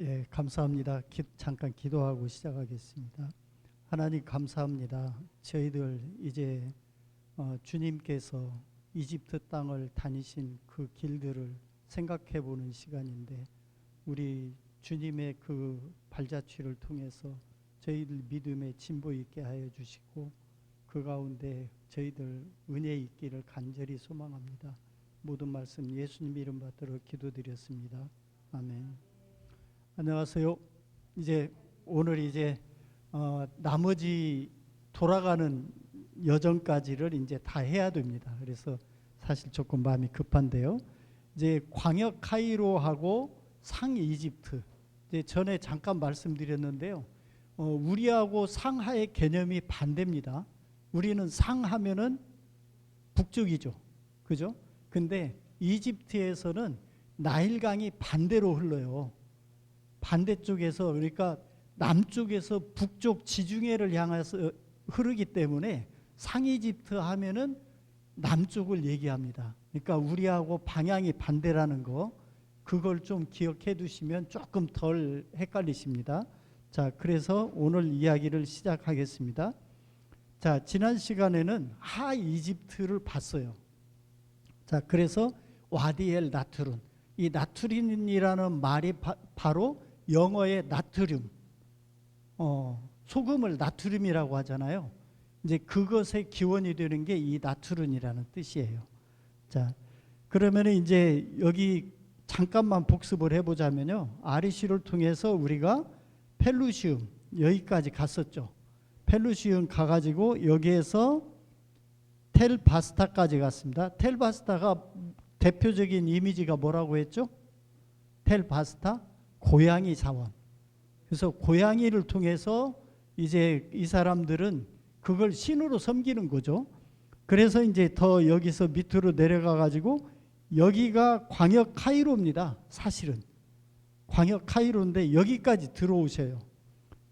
예, 감사합니다. 잠깐 기도하고 시작하겠습니다. 하나님 감사합니다. 저희들 이제 주님께서 이집트 땅을 다니신 그 길들을 생각해 보는 시간인데, 우리 주님의 그 발자취를 통해서 저희들 믿음의 진보 있게 하여 주시고, 그 가운데 저희들 은혜 있기를 간절히 소망합니다. 모든 말씀 예수님 이름 받들어 기도드렸습니다. 아멘. 안녕하세요. 오늘 나머지 돌아가는 여정까지를 이제 다 해야 됩니다. 그래서 사실 조금 마음이 급한데요. 이제 광역 카이로하고 상 이집트, 전에 잠깐 말씀드렸는데요. 우리하고 상하의 개념이 반대입니다. 우리는 상하면은 북쪽이죠, 그죠? 근데 이집트에서는 나일강이 반대로 흘러요. 반대쪽에서, 그러니까 남쪽에서 북쪽 지중해를 향해서 흐르기 때문에 상이집트 하면은 남쪽을 얘기합니다. 그러니까 우리하고 방향이 반대라는 거, 그걸 좀 기억해 두시면 조금 덜 헷갈리십니다. 자, 그래서 오늘 이야기를 시작하겠습니다. 자, 지난 시간에는 하 이집트를 봤어요. 자, 그래서 와디엘 나트룬, 이 나트린이라는 말이 바로 영어의 나트륨, 소금을 나트륨이라고 하잖아요. 이제 그것의 기원이 되는 게 이 나트룬이라는 뜻이에요. 자, 그러면 이제 여기 잠깐만 복습을 해보자면요. 아리시를 통해서 우리가 펠루시움 여기까지 갔었죠. 펠루시움 가가지고 여기에서 텔바스타까지 갔습니다. 텔바스타가 대표적인 이미지가 뭐라고 했죠? 텔바스타, 고양이 사원. 그래서 고양이를 통해서 이제 이 사람들은 그걸 신으로 섬기는 거죠. 그래서 이제 더 여기서 밑으로 내려가 가지고 여기가 광역 카이로입니다. 사실은 광역 카이로인데 여기까지 들어오셔요.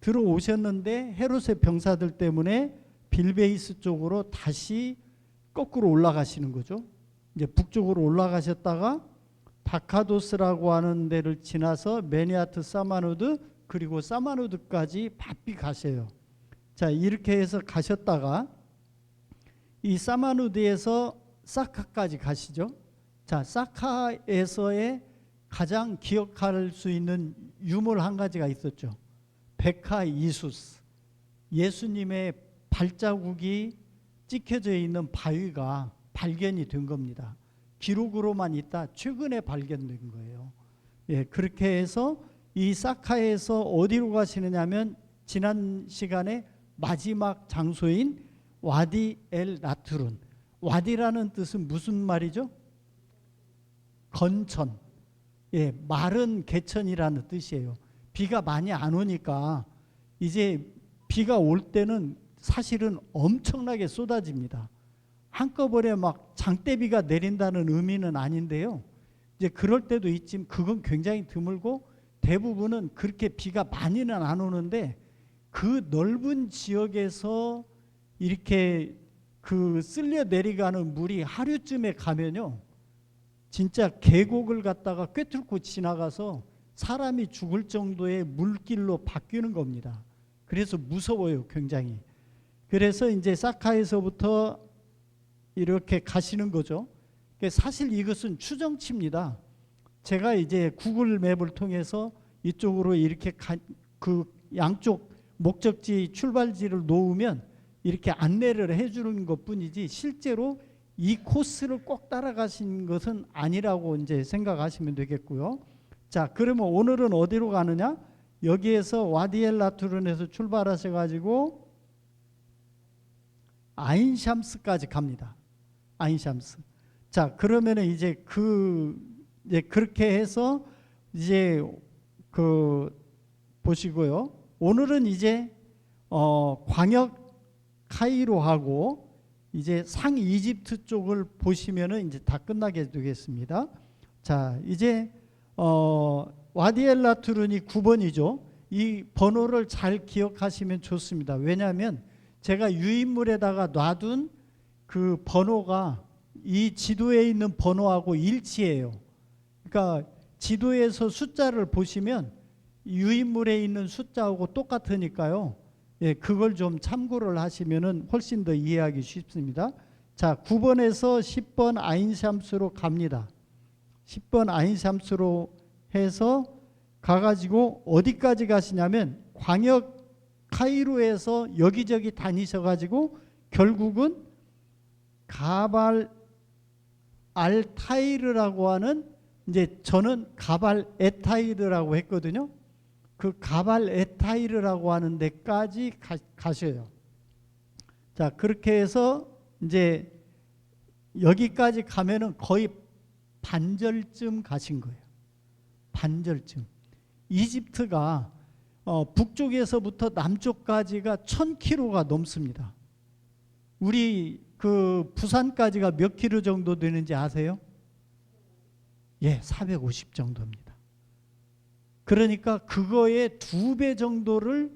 들어오셨는데 헤롯의 병사들 때문에 빌베이스 쪽으로 다시 거꾸로 올라가시는 거죠. 이제 북쪽으로 올라가셨다가 바카도스라고 하는 데를 지나서 메니아트 사마누드, 그리고 사마누드까지 바삐 가세요. 자, 이렇게 해서 가셨다가 이 사마누드에서 사카까지 가시죠. 자, 사카에서의 가장 기억할 수 있는 유물 한 가지가 있었죠. 베카 이수스, 예수님의 발자국이 찍혀져 있는 바위가 발견이 된 겁니다. 기록으로만 있다 최근에 발견된 거예요. 예, 그렇게 해서 이 사카에서 어디로 가시느냐면 지난 시간에 마지막 장소인 와디 엘 나트룬. 와디라는 뜻은 무슨 말이죠? 건천. 예, 마른 개천이라는 뜻이에요. 비가 많이 안 오니까 이제 비가 올 때는 사실은 엄청나게 쏟아집니다. 한꺼번에 막 장대비가 내린다는 의미는 아닌데요. 이제 그럴 때도 있지만 그건 굉장히 드물고, 대부분은 그렇게 비가 많이는 안 오는데 그 넓은 지역에서 이렇게 그 쓸려 내려가는 물이 하류쯤에 가면요, 진짜 계곡을 갖다가 꿰뚫고 지나가서 사람이 죽을 정도의 물길로 바뀌는 겁니다. 그래서 무서워요, 굉장히. 그래서 이제 사카에서부터 이렇게 가시는 거죠. 사실 이것은 추정치입니다. 제가 이제 구글 맵을 통해서 이쪽으로 이렇게 그 양쪽 목적지 출발지를 놓으면 이렇게 안내를 해주는 것뿐이지 실제로 이 코스를 꼭 따라가신 것은 아니라고 이제 생각하시면 되겠고요. 자, 그러면 오늘은 어디로 가느냐? 여기에서 와디엘 나트룬에서 출발하셔가지고 아인샴스까지 갑니다. 아인샴스. 자, 그러면은 이제 그렇게 해서 이제 보시고요. 오늘은 이제 광역 카이로하고 이제 상 이집트 쪽을 보시면은 이제 다 끝나게 되겠습니다. 자, 이제 와디엘 나트룬이 9번이죠. 이 번호를 잘 기억하시면 좋습니다. 왜냐하면 제가 유인물에다가 놔둔 그 번호가 이 지도에 있는 번호하고 일치해요. 그러니까 지도에서 숫자를 보시면 유인물에 있는 숫자하고 똑같으니까요. 예, 그걸 좀 참고를 하시면은 훨씬 더 이해하기 쉽습니다. 자, 9번에서 10번 아인샴스로 갑니다. 10번 아인샴스로 해서 가가지고 어디까지 가시냐면 광역 카이로에서 여기저기 다니셔가지고 결국은 가발 알타이르라고 하는, 이제 저는 가발 에타이르라고 했거든요. 그 가발 에타이르라고 하는 데까지 가셔요. 자, 그렇게 해서 이제 여기까지 가면은 거의 반절쯤 가신 거예요. 반절쯤. 이집트가 북쪽에서부터 남쪽까지가 1000km가 넘습니다. 우리 그 부산까지가 몇 킬로 정도 되는지 아세요? 예, 450 정도입니다. 그러니까 그거의 2배 정도를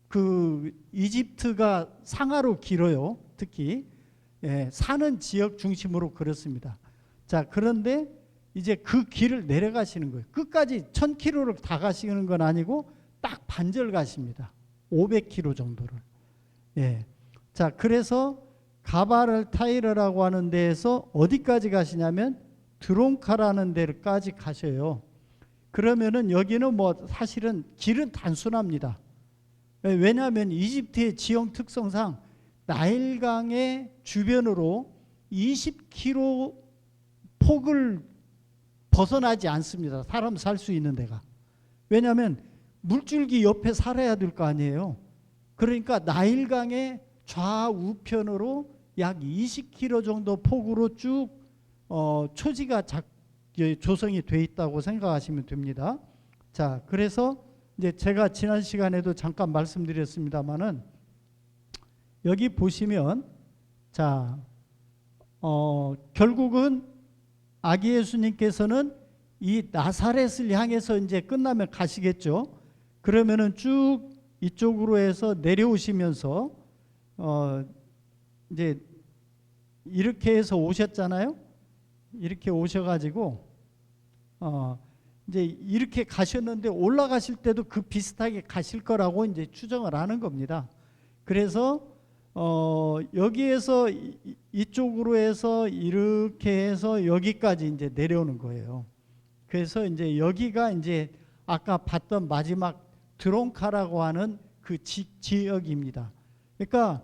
그 이집트가 상하로 길어요. 특히 예, 사는 지역 중심으로 그렇습니다. 자, 그런데 이제 그 길을 내려가시는 거예요. 끝까지 1000km를 다 가시는 건 아니고 딱 반절 가십니다. 500km 정도를. 예. 자, 그래서 가바를 타이르라고 하는 데에서 어디까지 가시냐면 드론카라는 데까지 가셔요. 그러면은 여기는 뭐 사실은 길은 단순합니다. 왜냐하면 이집트의 지형 특성상 나일강의 주변으로 20km 폭을 벗어나지 않습니다. 사람 살 수 있는 데가. 왜냐하면 물줄기 옆에 살아야 될 거 아니에요. 그러니까 나일강의 좌우편으로 약 20km 정도 폭으로 쭉 초지가 조성이 돼 있다고 생각하시면 됩니다. 자, 그래서 이제 제가 지난 시간에도 잠깐 말씀드렸습니다만은 여기 보시면 자, 결국은 아기 예수님께서는 이 나사렛을 향해서 이제 끝나면 가시겠죠. 그러면은 쭉 이쪽으로 해서 내려오시면서 이제 이렇게 해서 오셨잖아요. 이렇게 오셔가지고 이제 이렇게 가셨는데 올라가실 때도 그 비슷하게 가실 거라고 이제 추정을 하는 겁니다. 그래서 여기에서 이쪽으로 해서 이렇게 해서 여기까지 이제 내려오는 거예요. 그래서 이제 여기가 이제 아까 봤던 마지막 드론카라고 하는 그 지역입니다. 그러니까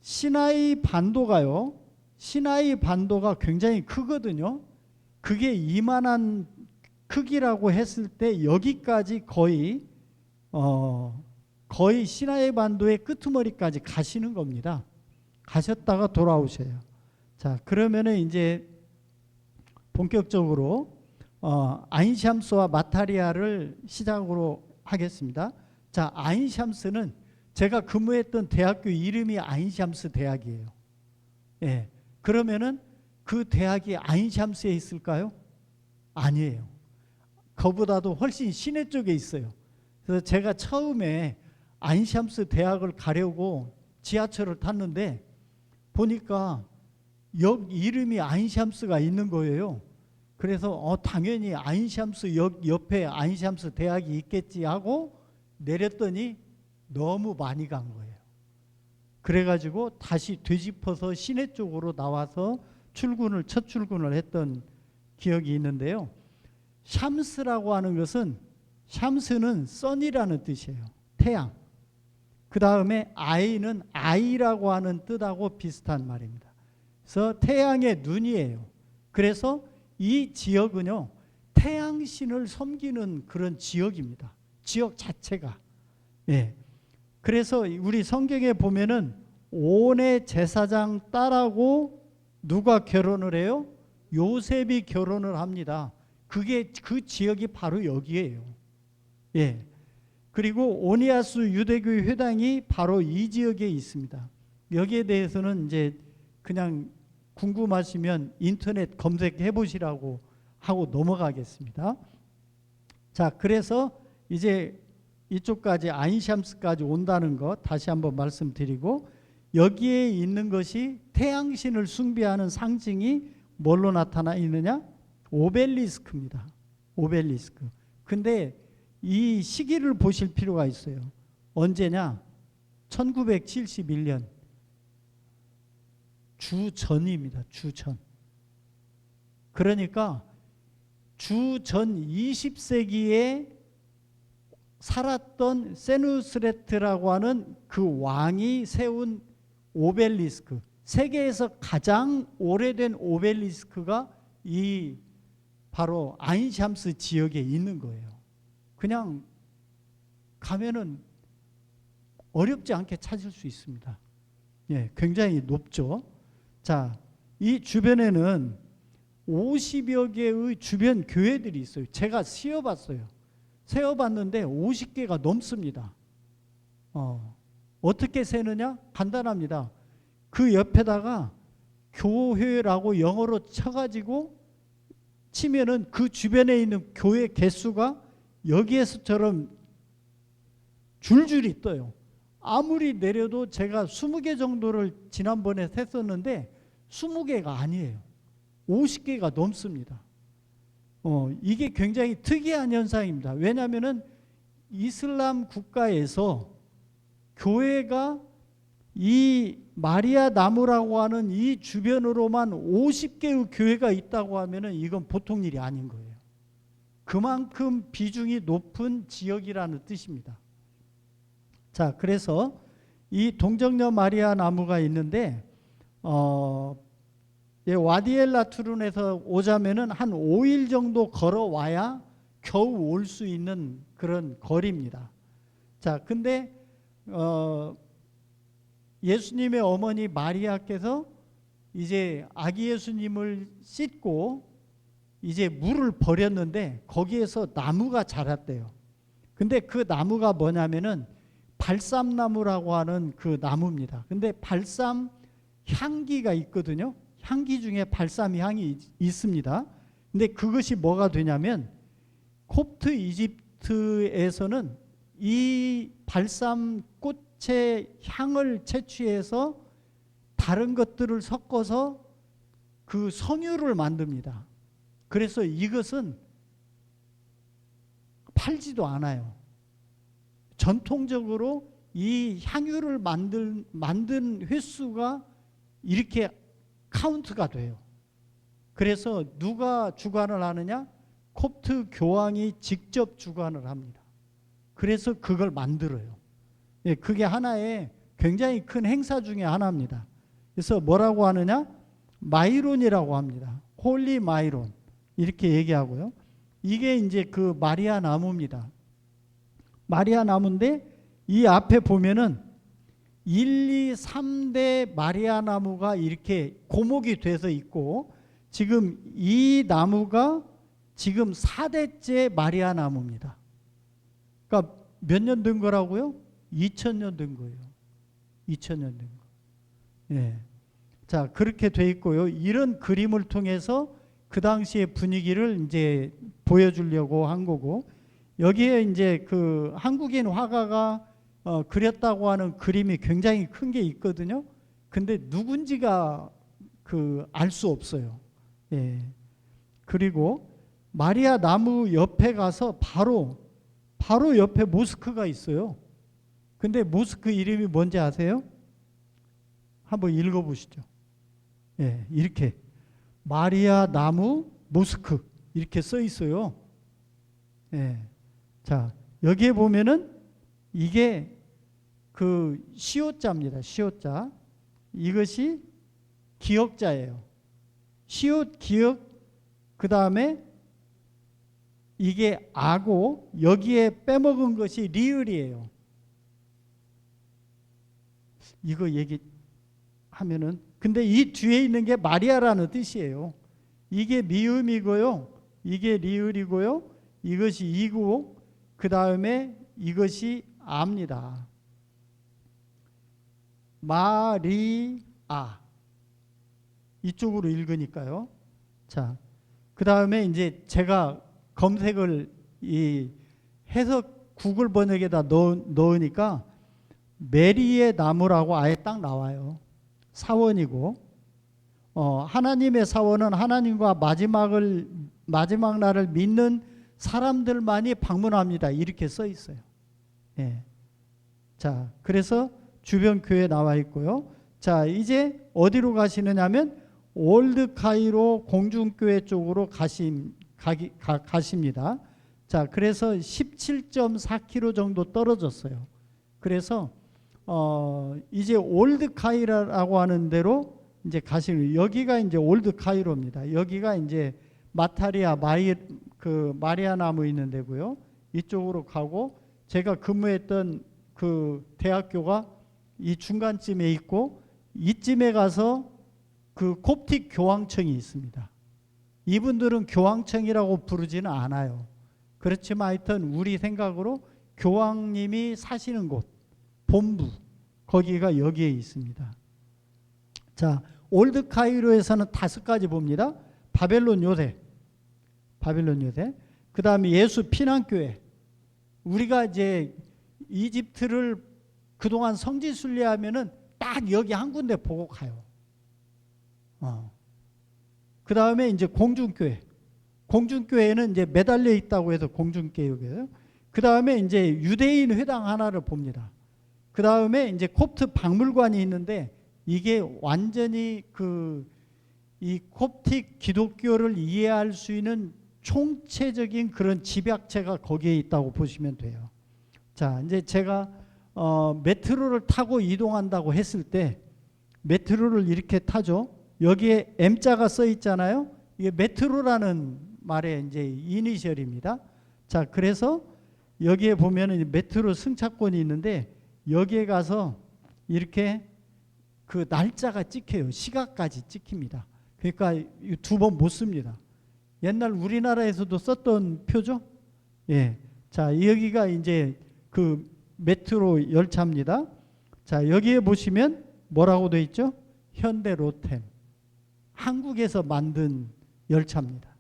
시나이 반도가요. 시나이 반도가 굉장히 크거든요. 그게 이만한 크기라고 했을 때 여기까지 거의 시나이 반도의 끄트머리까지 가시는 겁니다. 가셨다가 돌아오셔요. 자, 그러면은 이제 본격적으로 아인샴스와 마타리아를 시작으로 하겠습니다. 자, 아인샴스는 제가 근무했던 대학교 이름이 아인샴스 대학이에요. 예. 그러면은 그 대학이 아인샴스에 있을까요? 아니에요. 그보다도 훨씬 시내 쪽에 있어요. 그래서 제가 처음에 아인샴스 대학을 가려고 지하철을 탔는데 보니까 역 이름이 아인샴스가 있는 거예요. 그래서 당연히 아인샴스 역 옆에 아인샴스 대학이 있겠지 하고 내렸더니 너무 많이 간 거예요. 그래가지고 다시 되짚어서 시내 쪽으로 나와서 첫 출근을 했던 기억이 있는데요. 샴스라고 하는 것은 샴스는 선이라는 뜻이에요. 태양. 그 다음에 아이는 아이라고 하는 뜻하고 비슷한 말입니다. 그래서 태양의 눈이에요. 그래서 이 지역은요, 태양신을 섬기는 그런 지역입니다. 지역 자체가. 예. 그래서 우리 성경에 보면은 온의 제사장 딸하고 누가 결혼을 해요? 요셉이 결혼을 합니다. 그게 그 지역이 바로 여기에요. 예. 그리고 오니아스 유대교회 회당이 바로 이 지역에 있습니다. 여기에 대해서는 이제 그냥 궁금하시면 인터넷 검색해 보시라고 하고 넘어가겠습니다. 자, 그래서 이제 이쪽까지 아인샴스까지 온다는 것 다시 한번 말씀드리고, 여기에 있는 것이 태양신을 숭배하는 상징이 뭘로 나타나 있느냐? 오벨리스크입니다. 오벨리스크. 근데 이 시기를 보실 필요가 있어요. 언제냐? 1971년 주전입니다. 주전. 그러니까 주전 20세기에 살았던 세누스레트라고 하는 그 왕이 세운 오벨리스크, 세계에서 가장 오래된 오벨리스크가 이 바로 아인샴스 지역에 있는 거예요. 그냥 가면은 어렵지 않게 찾을 수 있습니다. 예, 굉장히 높죠. 자, 이 주변에는 50여 개의 주변 교회들이 있어요. 제가 세어봤어요. 세어봤는데 50개가 넘습니다. 어떻게 세느냐? 간단합니다. 그 옆에다가 교회라고 영어로 쳐가지고 치면은 그 주변에 있는 교회 개수가 여기에서처럼 줄줄이 떠요. 아무리 내려도 제가 20개 정도를 지난번에 셌었는데 20개가 아니에요. 50개가 넘습니다. 이게 굉장히 특이한 현상입니다. 왜냐하면은 이슬람 국가에서 교회가 이 마리아 나무라고 하는 이 주변으로만 50개의 교회가 있다고 하면은 이건 보통 일이 아닌 거예요. 그만큼 비중이 높은 지역이라는 뜻입니다. 자, 그래서 이 동정녀 마리아 나무가 있는데 와디엘라 투룬에서 오자면은 한 5일 정도 걸어와야 겨우 올 수 있는 그런 거리입니다. 자, 근데 예수님의 어머니 마리아께서 이제 아기 예수님을 씻고 이제 물을 버렸는데 거기에서 나무가 자랐대요. 근데 그 나무가 뭐냐면은 발삼나무라고 하는 그 나무입니다. 근데 발삼 향기가 있거든요. 향기 중에 발삼 향이 있습니다. 근데 그것이 뭐가 되냐면 콥트 이집트에서는 이 발삼 꽃의 향을 채취해서 다른 것들을 섞어서 그 성유를 만듭니다. 그래서 이것은 팔지도 않아요. 전통적으로 이 향유를 만든 횟수가 이렇게 카운트가 돼요. 그래서 누가 주관을 하느냐? 콥트 교황이 직접 주관을 합니다. 그래서 그걸 만들어요. 예, 그게 하나의 굉장히 큰 행사 중에 하나입니다. 그래서 뭐라고 하느냐? 마이론이라고 합니다. 홀리 마이론 이렇게 얘기하고요. 이게 이제 그 마리아 나무입니다. 마리아 나무인데 이 앞에 보면은 1, 2, 3대 마리아 나무가 이렇게 고목이 돼서 있고 지금 이 나무가 지금 4대째 마리아 나무입니다. 그러니까 몇 년 된 거라고요? 2000년 된 거예요. 2000년 된 거. 예. 자, 그렇게 돼 있고요. 이런 그림을 통해서 그 당시의 분위기를 이제 보여주려고 한 거고, 여기에 이제 그 한국인 화가가 그렸다고 하는 그림이 굉장히 큰 게 있거든요. 근데 누군지가 그 알 수 없어요. 예. 그리고 마리아 나무 옆에 가서 바로 옆에 모스크가 있어요. 근데 모스크 이름이 뭔지 아세요? 한번 읽어보시죠. 예, 이렇게 마리아 나무 모스크 이렇게 써 있어요. 예. 자, 여기에 보면은 이게 그 시옷자입니다. 시옷자. 이것이 기역자예요. 시옷, 기역, 그 다음에 이게 아고 여기에 빼먹은 것이 리을이에요. 이거 얘기하면은 근데 이 뒤에 있는 게 마리아라는 뜻이에요. 이게 미음이고요. 이게 리을이고요. 이것이 이고 그 다음에 이것이 아입니다. 마리아 이쪽으로 읽으니까요. 자, 그 다음에 이제 제가 검색을 이 해석 구글 번역에다 넣으니까 메리의 나무라고 아예 딱 나와요. 사원이고 하나님의 사원은 하나님과 마지막 날을 믿는 사람들만이 방문합니다. 이렇게 써 있어요. 예. 자, 그래서 주변 교회 나와 있고요. 자, 이제 어디로 가시느냐면 올드 카이로 공중교회 쪽으로 가십니다. 자, 그래서 17.4km 정도 떨어졌어요. 그래서 이제 올드 카이로라고 하는 데로 이제 가시는, 여기가 이제 올드 카이로입니다. 여기가 이제 마타리아 마리아 나무 있는 데고요. 이쪽으로 가고 제가 근무했던 그 대학교가 이 중간쯤에 있고, 이쯤에 가서 그 콥틱 교황청이 있습니다. 이분들은 교황청이라고 부르지는 않아요. 그렇지만 하여튼 우리 생각으로 교황님이 사시는 곳, 본부, 거기가 여기에 있습니다. 자, 올드 카이로에서는 5가지 봅니다. 바벨론 요새, 그 다음에 예수 피난교회. 우리가 이제 이집트를 그동안 성지 순례하면은 딱 여기 한 군데 보고 가요. 그 다음에 이제 공중교회는 이제 매달려 있다고 해서 공중교회예요. 그 다음에 이제 유대인 회당 하나를 봅니다. 그 다음에 이제 콥트 박물관이 있는데, 이게 완전히 이 콥틱 기독교를 이해할 수 있는 총체적인 그런 집약체가 거기에 있다고 보시면 돼요. 자, 이제 제가 메트로를 타고 이동한다고 했을 때, 메트로를 이렇게 타죠. 여기에 M자가 써 있잖아요. 이게 메트로라는 말의 이제 이니셜입니다. 자, 그래서 여기에 보면은 메트로 승차권이 있는데, 여기에 가서 이렇게 그 날짜가 찍혀요. 시각까지 찍힙니다. 그러니까 2번 못 씁니다. 옛날 우리나라에서도 썼던 표죠. 예. 자, 여기가 이제 그 메트로 열차입니다. 자, 여기에 보시면 뭐라고 되어 있죠? 현대 로템. 한국에서 만든 열차입니다.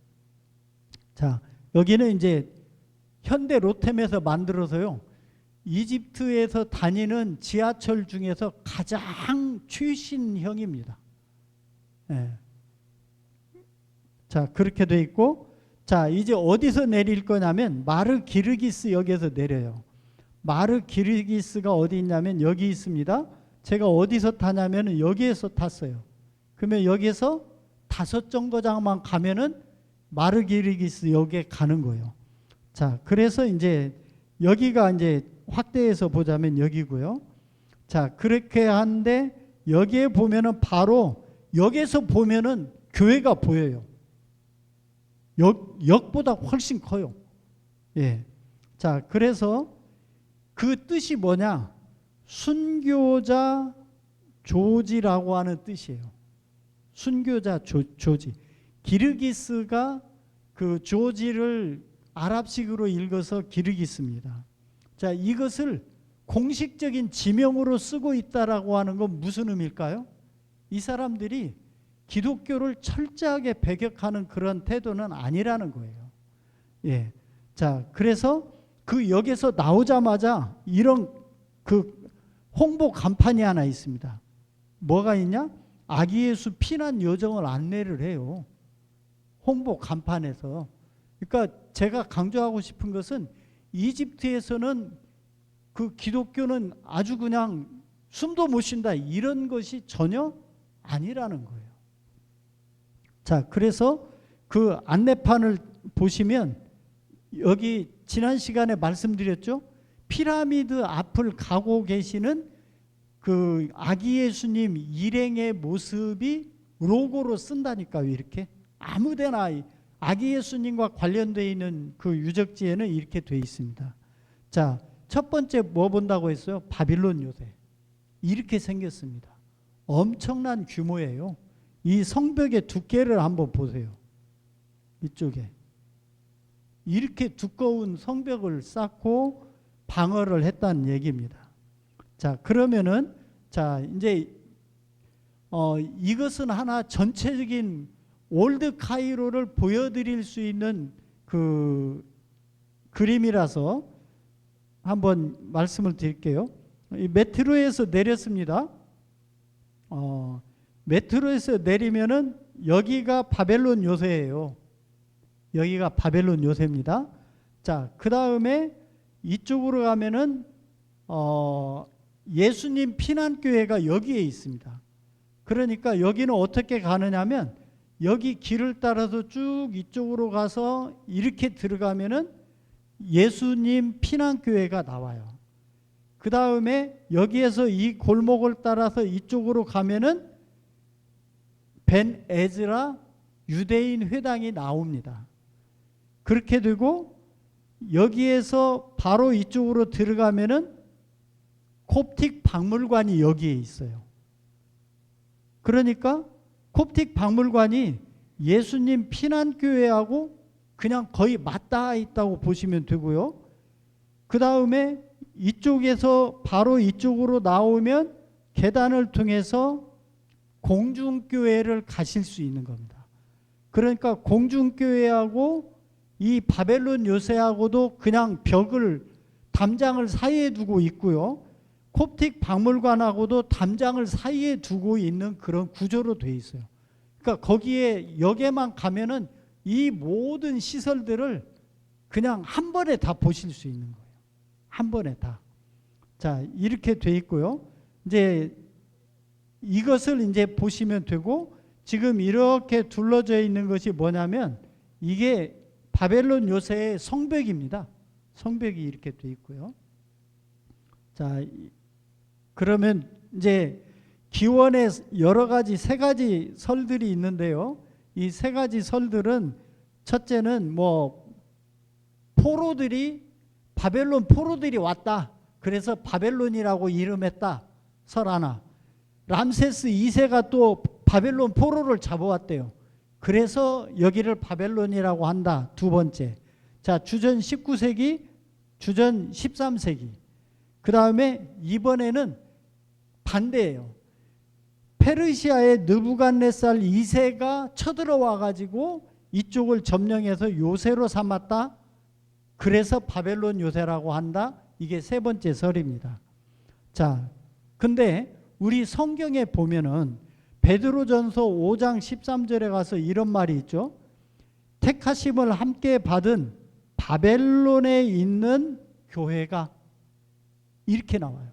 자, 여기는 이제 현대 로템에서 만들어서요, 이집트에서 다니는 지하철 중에서 가장 최신형입니다. 예. 자, 그렇게 돼 있고, 자, 이제 어디서 내릴 거냐면 마르기르기스 역에서 내려요. 마르기르기스가 어디 있냐면 여기 있습니다. 제가 어디서 타냐면 여기에서 탔어요. 그러면 여기에서 5정거장만 가면은 마르기르기스 역에 가는 거예요. 자, 그래서 이제 여기가 이제 확대해서 보자면 여기고요. 자, 그렇게 한데 여기에 보면은 바로 역에서 보면은 교회가 보여요. 역보다 훨씬 커요. 예. 자, 그래서 그 뜻이 뭐냐? 순교자 조지라고 하는 뜻이에요. 순교자 조지. 기르기스가 그 조지를 아랍식으로 읽어서 기르기스입니다. 자, 이것을 공식적인 지명으로 쓰고 있다라고 하는 건 무슨 의미일까요? 이 사람들이 기독교를 철저하게 배격하는 그런 태도는 아니라는 거예요. 예. 자, 그래서 그 역에서 나오자마자 이런 그 홍보 간판이 하나 있습니다. 뭐가 있냐? 아기 예수 피난 여정을 안내를 해요. 홍보 간판에서. 그러니까 제가 강조하고 싶은 것은 이집트에서는 그 기독교는 아주 그냥 숨도 못 쉰다, 이런 것이 전혀 아니라는 거예요. 자, 그래서 그 안내판을 보시면 여기 지난 시간에 말씀드렸죠. 피라미드 앞을 가고 계시는 그 아기 예수님 일행의 모습이 로고로 쓴다니까요. 이렇게 아무데나 아기 예수님과 관련되어 있는 그 유적지에는 이렇게 돼 있습니다. 자, 첫 번째 뭐 본다고 했어요? 바빌론 요새. 이렇게 생겼습니다. 엄청난 규모예요. 이 성벽의 두께를 한번 보세요. 이쪽에. 이렇게 두꺼운 성벽을 쌓고 방어를 했다는 얘기입니다. 자, 그러면은 자, 이제 이것은 하나 전체적인 올드 카이로를 보여드릴 수 있는 그 그림이라서 한번 말씀을 드릴게요. 이 메트로에서 내렸습니다. 메트로에서 내리면은 여기가 바벨론 요새예요. 여기가 바벨론 요새입니다. 자, 그 다음에 이쪽으로 가면은 예수님 피난교회가 여기에 있습니다. 그러니까 여기는 어떻게 가느냐면 여기 길을 따라서 쭉 이쪽으로 가서 이렇게 들어가면은 예수님 피난교회가 나와요. 그 다음에 여기에서 이 골목을 따라서 이쪽으로 가면은 벤 에즈라 유대인 회당이 나옵니다. 그렇게 되고 여기에서 바로 이쪽으로 들어가면은 콥틱 박물관이 여기에 있어요. 그러니까 콥틱 박물관이 예수님 피난교회하고 그냥 거의 맞닿아 있다고 보시면 되고요. 그 다음에 이쪽에서 바로 이쪽으로 나오면 계단을 통해서 공중교회를 가실 수 있는 겁니다. 그러니까 공중교회하고 이 바벨론 요새하고도 그냥 벽을 담장을 사이에 두고 있고요. 콥틱 박물관하고도 담장을 사이에 두고 있는 그런 구조로 되어 있어요. 그러니까 거기에 역에만 가면은 이 모든 시설들을 그냥 한 번에 다 보실 수 있는 거예요. 한 번에 다. 자, 이렇게 돼 있고요. 이제 이것을 이제 보시면 되고, 지금 이렇게 둘러져 있는 것이 뭐냐면 이게 바벨론 요새의 성벽입니다. 성벽이 이렇게 돼 있고요. 자, 그러면 이제 기원의 여러 가지 세 가지 설들이 있는데요. 이 세 가지 설들은 첫째는 뭐 바벨론 포로들이 왔다. 그래서 바벨론이라고 이름했다. 설 하나. 람세스 2세가 또 바벨론 포로를 잡아왔대요. 그래서 여기를 바벨론이라고 한다. 두 번째. 자, 주전 19세기, 주전 13세기. 그 다음에 이번에는 반대예요. 페르시아의 느부갓네살 2세가 쳐들어와 가지고 이쪽을 점령해서 요새로 삼았다. 그래서 바벨론 요새라고 한다. 이게 세 번째 설입니다. 자, 근데 우리 성경에 보면은 베드로전서 5장 13절에 가서 이런 말이 있죠. 택하심을 함께 받은 바벨론에 있는 교회가, 이렇게 나와요.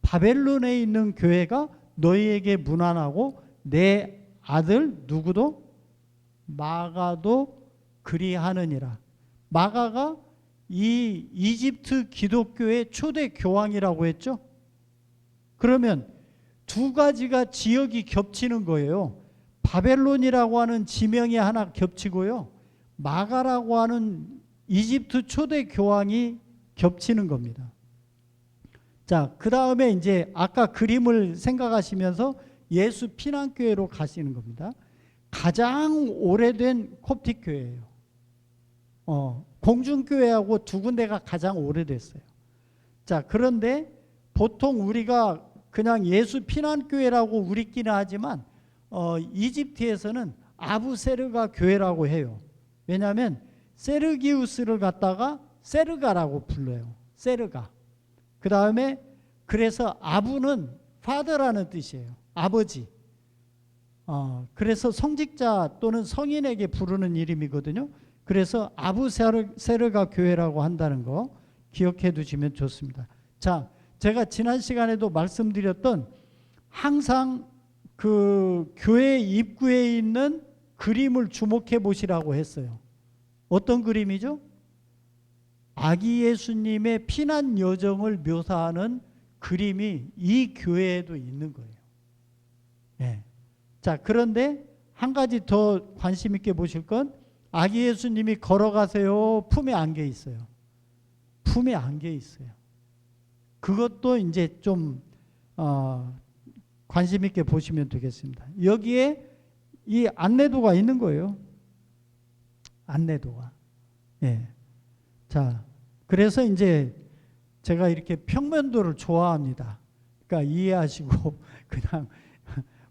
바벨론에 있는 교회가 너희에게 문안하고 내 아들 누구도 마가도 그리하느니라. 마가가 이 이집트 기독교의 초대 교황이라고 했죠. 그러면 두 가지가 지역이 겹치는 거예요. 바벨론이라고 하는 지명이 하나 겹치고요. 마가라고 하는 이집트 초대 교황이 겹치는 겁니다. 자, 그 다음에 이제 아까 그림을 생각하시면서 예수 피난교회로 가시는 겁니다. 가장 오래된 콥틱 교회예요. 공중교회하고 두 군데가 가장 오래됐어요. 자, 그런데 보통 우리가 그냥 예수 피난교회라고 우리끼리 하지만 이집트에서는 아부세르가 교회라고 해요. 왜냐하면 세르기우스를 갖다가 세르가라고 불러요. 세르가. 그 다음에 그래서 아부는 father라는 뜻이에요. 아버지. 그래서 성직자 또는 성인에게 부르는 이름이거든요. 그래서 아부세르가 교회라고 한다는 거 기억해 두시면 좋습니다. 자, 제가 지난 시간에도 말씀드렸던 항상 그 교회 입구에 있는 그림을 주목해 보시라고 했어요. 어떤 그림이죠? 아기 예수님의 피난 여정을 묘사하는 그림이 이 교회에도 있는 거예요. 네. 자, 그런데 한 가지 더 관심 있게 보실 건 아기 예수님이 걸어가세요. 품에 안겨 있어요. 품에 안겨 있어요. 그것도 이제 좀 관심 있게 보시면 되겠습니다. 여기에 이 안내도가 있는 거예요. 안내도가. 예. 자, 그래서 이제 제가 이렇게 평면도를 좋아합니다. 그러니까 이해하시고 그냥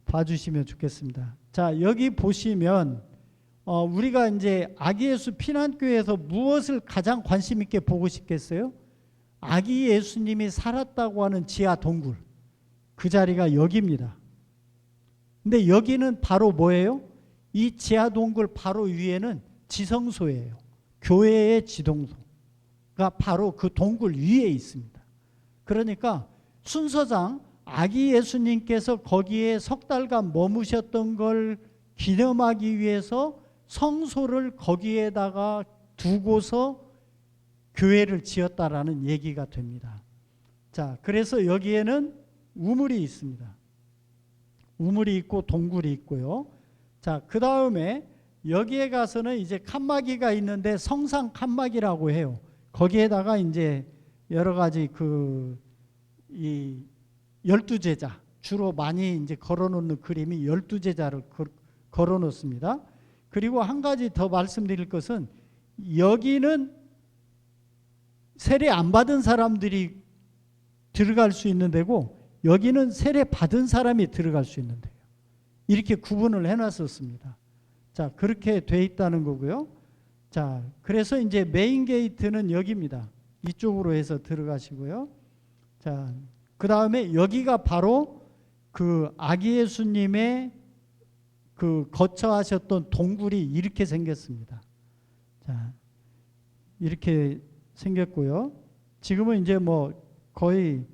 봐주시면 좋겠습니다. 자, 여기 보시면 우리가 이제 아기 예수 피난교회에서 무엇을 가장 관심 있게 보고 싶겠어요? 아기 예수님이 살았다고 하는 지하 동굴. 그 자리가 여기입니다. 근데 여기는 바로 뭐예요? 이 지하 동굴 바로 위에는 지성소예요. 교회의 지동소. 바로 그 동굴 위에 있습니다. 그러니까 순서상 아기 예수님께서 거기에 석 달간 머무셨던 걸 기념하기 위해서 성소를 거기에다가 두고서 교회를 지었다라는 얘기가 됩니다. 자, 그래서 여기에는 우물이 있습니다. 우물이 있고 동굴이 있고요. 자, 그 다음에 여기에 가서는 이제 칸막이가 있는데 성상 칸막이라고 해요. 거기에다가 이제 여러 가지 이 12제자, 주로 많이 이제 걸어놓는 그림이 12제자를 걸어놓습니다. 그리고 한 가지 더 말씀드릴 것은 여기는 세례 안 받은 사람들이 들어갈 수 있는 데고 여기는 세례 받은 사람이 들어갈 수 있는 데요. 이렇게 구분을 해놨었습니다. 자, 그렇게 돼 있다는 거고요. 자, 그래서 이제 메인 게이트는 여기입니다. 이쪽으로 해서 들어가시고요. 자, 그 다음에 여기가 바로 그 아기 예수님의 그 거처하셨던 동굴이 이렇게 생겼습니다. 자, 이렇게 생겼고요. 지금은 이제 뭐 거의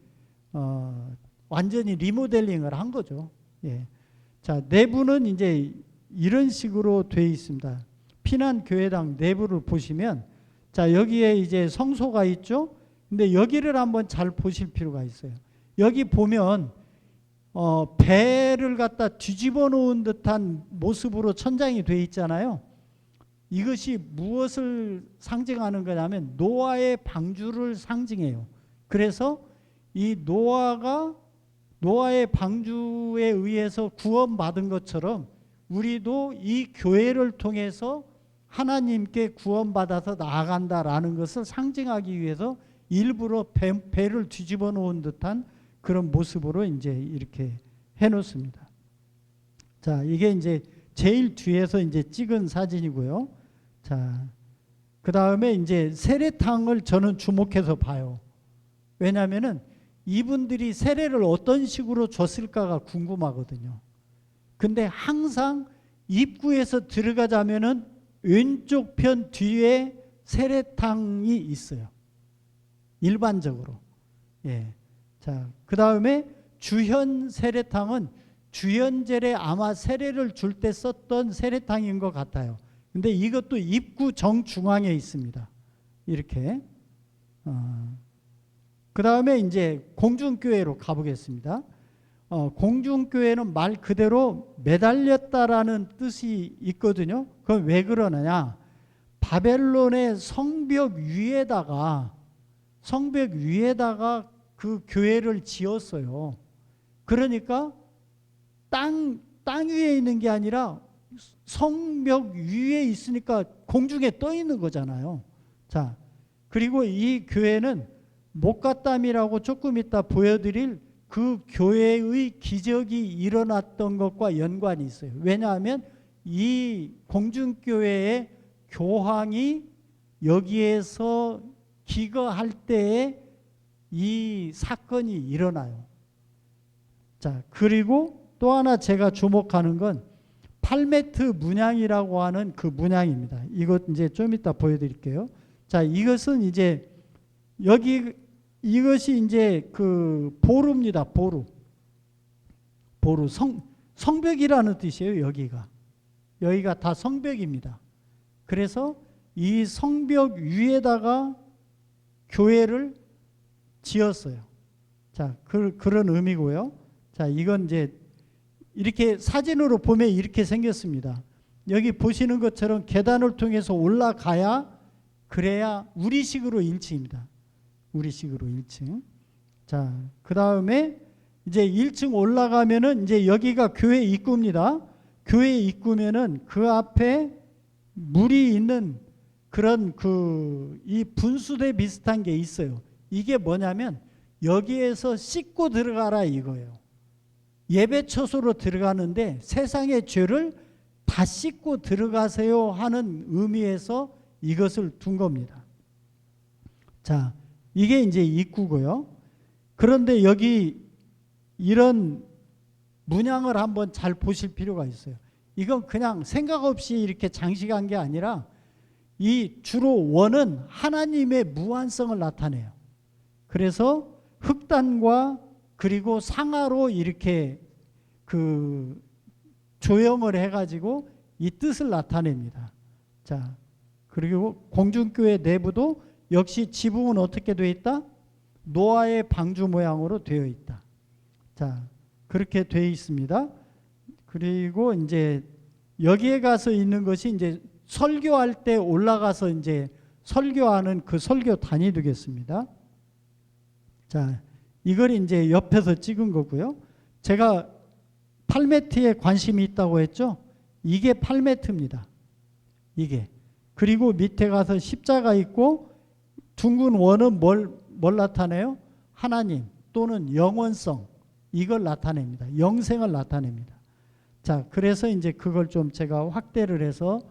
완전히 리모델링을 한 거죠. 예. 자, 내부는 이제 이런 식으로 되어 있습니다. 피난교회당 내부를 보시면, 자, 여기에 이제 성소가 있죠. 근데 여기를 한번 잘 보실 필요가 있어요. 여기 보면 배를 갖다 뒤집어 놓은 듯한 모습으로 천장이 되어 있잖아요. 이것이 무엇을 상징하는 거냐면 노아의 방주를 상징해요. 그래서 이 노아의 방주에 의해서 구원받은 것처럼 우리도 이 교회를 통해서 하나님께 구원받아서 나아간다라는 것을 상징하기 위해서 일부러 배를 뒤집어 놓은 듯한 그런 모습으로 이제 이렇게 해 놓습니다. 자, 이게 이제 제일 뒤에서 이제 찍은 사진이고요. 자, 그 다음에 이제 세례탕을 저는 주목해서 봐요. 왜냐하면은 이분들이 세례를 어떤 식으로 줬을까가 궁금하거든요. 근데 항상 입구에서 들어가자면은 왼쪽 편 뒤에 세례탕이 있어요. 일반적으로. 예. 자, 그 다음에 주현 세례탕은 주현절에 아마 세례를 줄 때 썼던 세례탕인 것 같아요. 근데 이것도 입구 정중앙에 있습니다. 이렇게. 그 다음에 이제 공중교회로 가보겠습니다. 공중교회는 말 그대로 매달렸다라는 뜻이 있거든요. 그럼 왜 그러느냐? 바벨론의 성벽 위에다가 그 교회를 지었어요. 그러니까 땅 위에 있는 게 아니라 성벽 위에 있으니까 공중에 떠 있는 거잖아요. 자, 그리고 이 교회는 목가담이라고 조금 이따 보여드릴 그 교회의 기적이 일어났던 것과 연관이 있어요. 왜냐하면 이 공중교회의 교황이 여기에서 기거할 때에 이 사건이 일어나요. 자, 그리고 또 하나 제가 주목하는 건 팔메트 문양이라고 하는 그 문양입니다. 이것 이제 좀 이따 보여드릴게요. 자, 이것은 이제 이것이 이제 그 보루입니다. 보루. 성벽이라는 뜻이에요. 여기가 다 성벽입니다. 그래서 이 성벽 위에다가 교회를 지었어요. 자, 그런 의미고요. 자, 이건 이제 이렇게 사진으로 보면 이렇게 생겼습니다. 여기 보시는 것처럼 계단을 통해서 그래야 우리식으로 1층입니다. 우리식으로 1층. 자, 그 다음에 이제 1층 올라가면은 이제 여기가 교회 입구입니다. 교회 입구면은 그 앞에 물이 있는 그런 이 분수대 비슷한 게 있어요. 이게 뭐냐면 여기에서 씻고 들어가라 이거예요. 예배 처소로 들어가는데 세상의 죄를 다 씻고 들어가세요 하는 의미에서 이것을 둔 겁니다. 자, 이게 이제 입구고요. 그런데 여기 이런 문양을 한번 잘 보실 필요가 있어요. 이건 그냥 생각 없이 이렇게 장식한 게 아니라 이 주로 원은 하나님의 무한성을 나타내요. 그래서 흑단과 그리고 상하로 이렇게 그 조형을 해가지고 이 뜻을 나타냅니다. 자, 그리고 공중교회 내부도 역시 지붕은 어떻게 되어 있다? 노아의 방주 모양으로 되어 있다. 자, 그렇게 되어 있습니다. 그리고 이제 여기에 가서 있는 것이 이제 설교할 때 올라가서 이제 설교하는 그 설교단이 되겠습니다. 자, 이걸 이제 옆에서 찍은 거고요. 제가 팔매트에 관심이 있다고 했죠. 이게 팔매트입니다. 이게. 그리고 밑에 가서 십자가 있고 둥근 원은 뭘 나타내요? 하나님 또는 영원성, 이걸 나타냅니다. 영생을 나타냅니다. 자, 그래서 이제 그걸 좀 제가 확대를 해서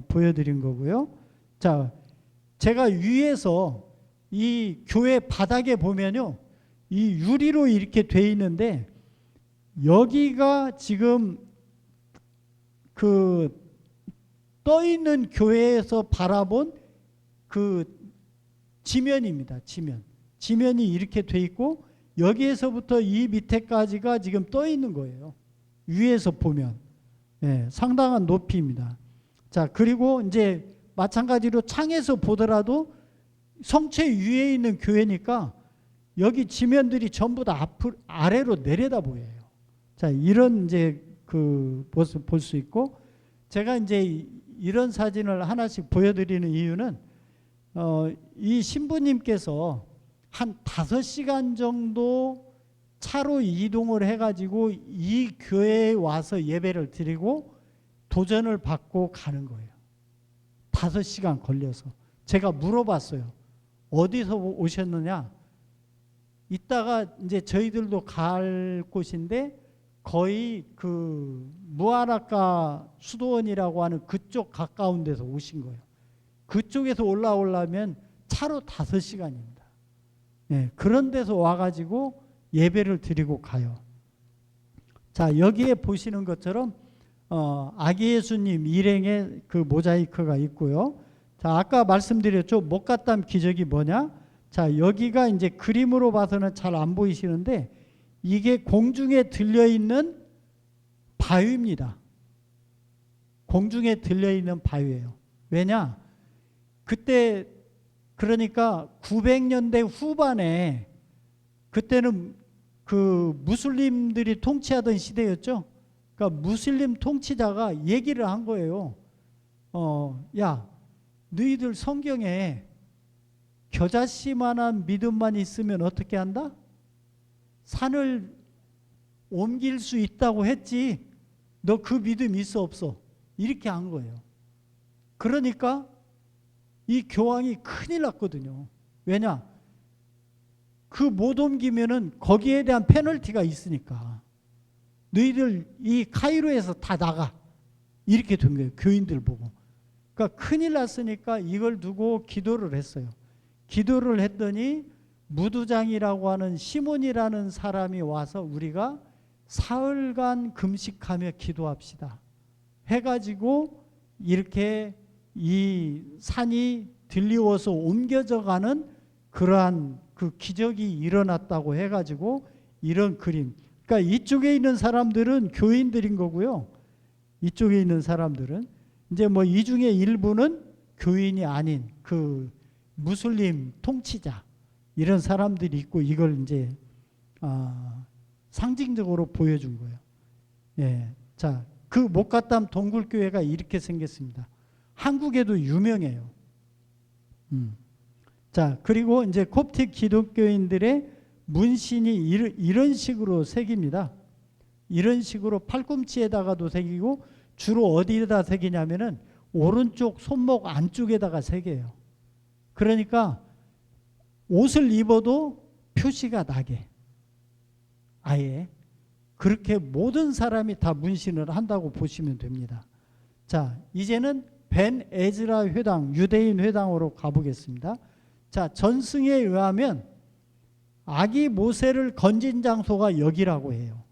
보여드린 거고요. 자, 제가 위에서 이 교회 바닥에 보면요, 이 유리로 이렇게 돼 있는데 여기가 지금 그 떠 있는 교회에서 바라본 그 지면입니다. 지면이 이렇게 돼 있고 여기에서부터 이 밑에까지가 지금 떠 있는 거예요. 위에서 보면. 네, 상당한 높이입니다. 자, 그리고 이제 마찬가지로 창에서 보더라도 성체 위에 있는 교회니까 여기 지면들이 전부 다 아래로 내려다 보여요. 자, 이런 이제 그 모습 볼 수 있고, 제가 이제 이런 사진을 하나씩 보여드리는 이유는 이 신부님께서 한 5시간 정도 차로 이동을 해가지고 이 교회에 와서 예배를 드리고 도전을 받고 가는 거예요. 5시간 걸려서. 제가 물어봤어요. 어디서 오셨느냐? 이따가 이제 저희들도 갈 곳인데 거의 그 무아라카 수도원이라고 하는 그쪽 가까운 데서 오신 거예요. 그쪽에서 올라오려면 차로 5시간입니다. 네, 그런 데서 와가지고 예배를 드리고 가요. 자, 여기에 보시는 것처럼 아기 예수님 일행의 그 모자이크가 있고요. 자, 아까 말씀드렸죠. 목갓담 기적이 뭐냐? 자, 여기가 이제 그림으로 봐서는 잘 안 보이시는데 이게 공중에 들려있는 바위입니다. 공중에 들려있는 바위예요. 왜냐? 그때 그러니까 900년대 후반에 그때는 그 무슬림들이 통치하던 시대였죠. 그러니까 무슬림 통치자가 얘기를 한 거예요. 야, 너희들 성경에 겨자씨만한 믿음만 있으면 어떻게 한다? 산을 옮길 수 있다고 했지. 너 그 믿음 있어 없어? 이렇게 한 거예요. 그러니까 이 교황이 큰일 났거든요. 왜냐? 그 못 옮기면은 거기에 대한 페널티가 있으니까. 너희들 이 카이로에서 다 나가. 이렇게 된 거예요. 교인들 보고. 그러니까 큰일 났으니까 이걸 두고 기도를 했어요. 기도를 했더니 무두장이라고 하는 시몬이라는 사람이 와서 우리가 사흘간 금식하며 기도합시다 해가지고 이렇게 이 산이 들리워서 옮겨져 가는 그러한 그 기적이 일어났다고 해가지고 이런 그림. 그러니까 이쪽에 있는 사람들은 교인들인 거고요. 이쪽에 있는 사람들은 이제 뭐 이 중에 일부는 교인이 아닌 그 무슬림 통치자 이런 사람들이 있고 이걸 이제 상징적으로 보여준 거예요. 예, 자, 그 목갓담 동굴교회가 이렇게 생겼습니다. 한국에도 유명해요. 자, 그리고 이제 콥틱 기독교인들의 문신이 이런 식으로 새깁니다. 이런 식으로 팔꿈치에다가도 새기고 주로 어디에다 새기냐면은 오른쪽 손목 안쪽에다가 새겨요. 그러니까 옷을 입어도 표시가 나게 아예 그렇게 모든 사람이 다 문신을 한다고 보시면 됩니다. 자, 이제는 벤 에즈라 회당, 유대인 회당으로 가보겠습니다. 자, 전승에 의하면 아기 모세를 건진 장소가 여기라고 해요.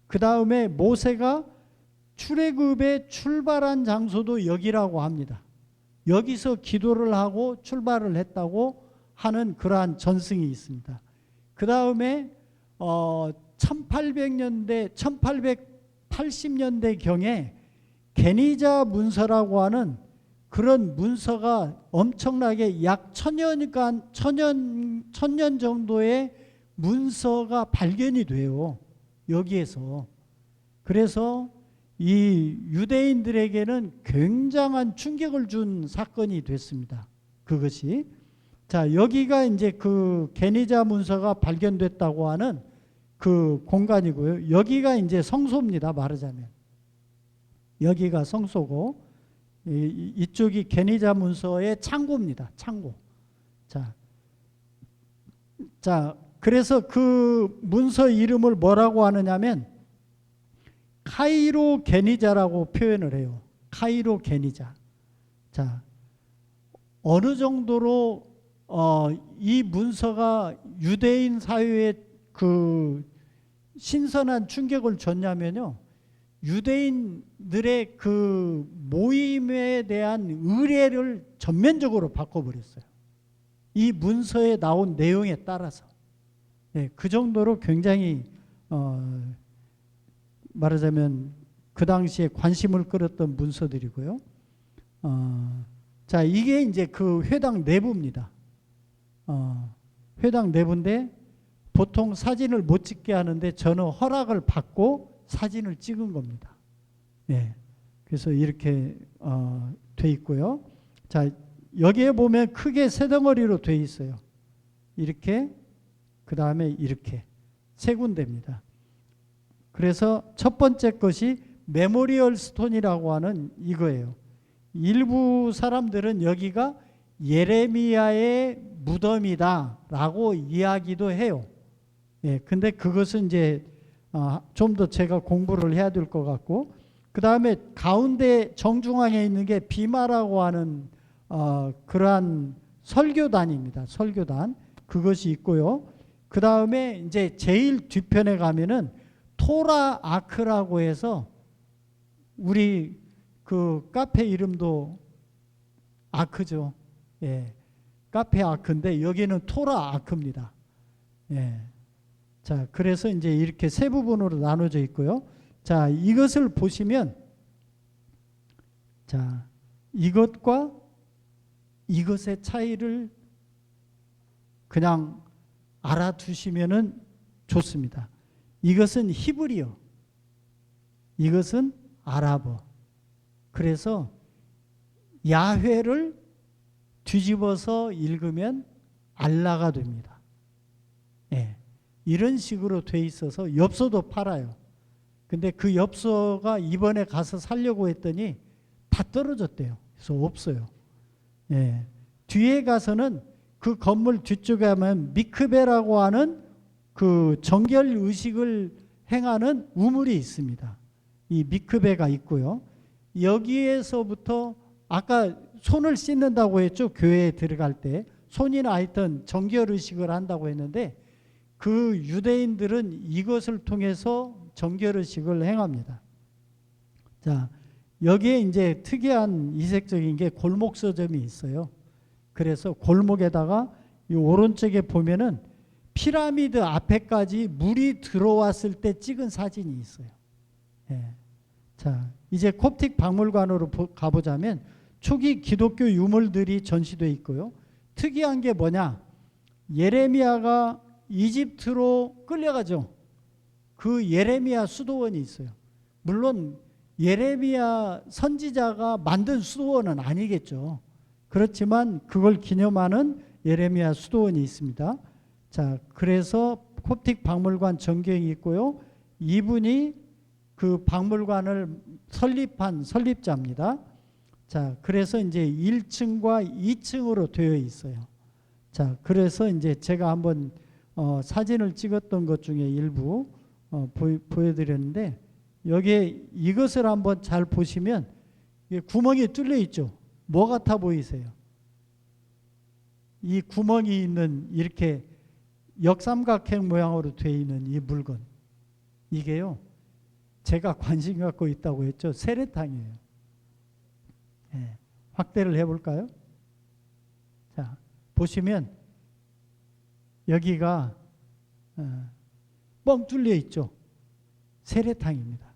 그 다음에 모세가 출애굽에 출발한 장소도 여기라고 합니다. 여기서 기도를 하고 출발을 했다고 하는 그러한 전승이 있습니다. 그 다음에 1800년대, 1880년대 경에 게니자 문서라고 하는 그런 문서가 엄청나게 약 1000년 정도의 문서가 발견이 돼요. 여기에서. 그래서 이 유대인들에게는 굉장한 충격을 준 사건이 됐습니다. 그것이. 자, 여기가 이제 그 게니자 문서가 발견됐다고 하는 그 공간이고요. 여기가 이제 성소입니다. 말하자면. 여기가 성소고, 이쪽이 게니자 문서의 창고입니다. 창고. 자, 그래서 그 문서 이름을 뭐라고 하느냐면 카이로 게니자라고 표현을 해요. 카이로 게니자. 자, 어느 정도로 이 문서가 유대인 사회에 그 신선한 충격을 줬냐면요. 유대인들의 그 모임에 대한 의례를 전면적으로 바꿔버렸어요. 이 문서에 나온 내용에 따라서. 네, 그 정도로 굉장히 말하자면 그 당시에 관심을 끌었던 문서들이고요. 자, 이게 이제 그 회당 내부입니다. 회당 내부인데 보통 사진을 못 찍게 하는데 저는 허락을 받고 사진을 찍은 겁니다. 네, 그래서 이렇게 돼 있고요. 자, 여기에 보면 크게 세 덩어리로 돼 있어요. 이렇게, 그 다음에 이렇게 세 군데입니다. 그래서 첫 번째 것이 메모리얼 스톤이라고 하는 이거예요. 일부 사람들은 여기가 예레미야의 무덤이다라고 이야기도 해요. 예, 근데 그것은 이제 좀 더 제가 공부를 해야 될 것 같고, 그 다음에 가운데 정중앙에 있는 게 비마라고 하는 그러한 설교단입니다. 설교단. 그것이 있고요. 그 다음에 이제 제일 뒤편에 가면은 토라 아크라고 해서 우리 그 카페 이름도 아크죠. 예. 카페 아크인데 여기는 토라 아크입니다. 예. 자, 그래서 이제 이렇게 세 부분으로 나눠져 있고요. 자, 이것을 보시면, 자, 이것과 이것의 차이를 그냥 알아두시면은 좋습니다. 이것은 히브리어, 이것은 아랍어. 그래서 야훼를 뒤집어서 읽으면 알라가 됩니다. 예. 이런 식으로 돼 있어서 엽서도 팔아요. 근데 그 엽서가 이번에 가서 살려고 했더니 다 떨어졌대요. 그래서 없어요. 예. 뒤에 가서는 그 건물 뒤쪽에 하면 미크베라고 하는 그 정결 의식을 행하는 우물이 있습니다. 이 미크베가 있고요. 여기에서부터 아까 손을 씻는다고 했죠. 교회에 들어갈 때 손이나 하여튼 정결 의식을 한다고 했는데 그 유대인들은 이것을 통해서 정결 의식을 행합니다. 자, 여기에 이제 특이한 이색적인 게 골목 서점이 있어요. 그래서 골목에다가 이 오른쪽에 보면은 피라미드 앞에까지 물이 들어왔을 때 찍은 사진이 있어요. 예. 자, 이제 콥틱 박물관으로 가보자면 초기 기독교 유물들이 전시되어 있고요. 특이한 게 뭐냐? 예레미야가 이집트로 끌려가죠. 그 예레미야 수도원이 있어요. 물론 예레미야 선지자가 만든 수도원은 아니겠죠. 그렇지만 그걸 기념하는 예레미야 수도원이 있습니다. 자, 그래서 콥틱 박물관 전경이 있고요. 이분이 그 박물관을 설립한 설립자입니다. 자, 그래서 이제 1층과 2층으로 되어 있어요. 자, 그래서 이제 제가 한번 사진을 찍었던 것 중에 일부 보여드렸는데 여기에 이것을 한번 잘 보시면 구멍이 뚫려 있죠. 뭐 같아 보이세요? 이 구멍이 있는 이렇게 역삼각형 모양으로 되어 있는 이 물건, 이게요 제가 관심 갖고 있다고 했죠. 세례탕이에요. 예. 확대를 해볼까요? 자, 보시면 여기가 뻥 뚫려 있죠. 세례탕입니다.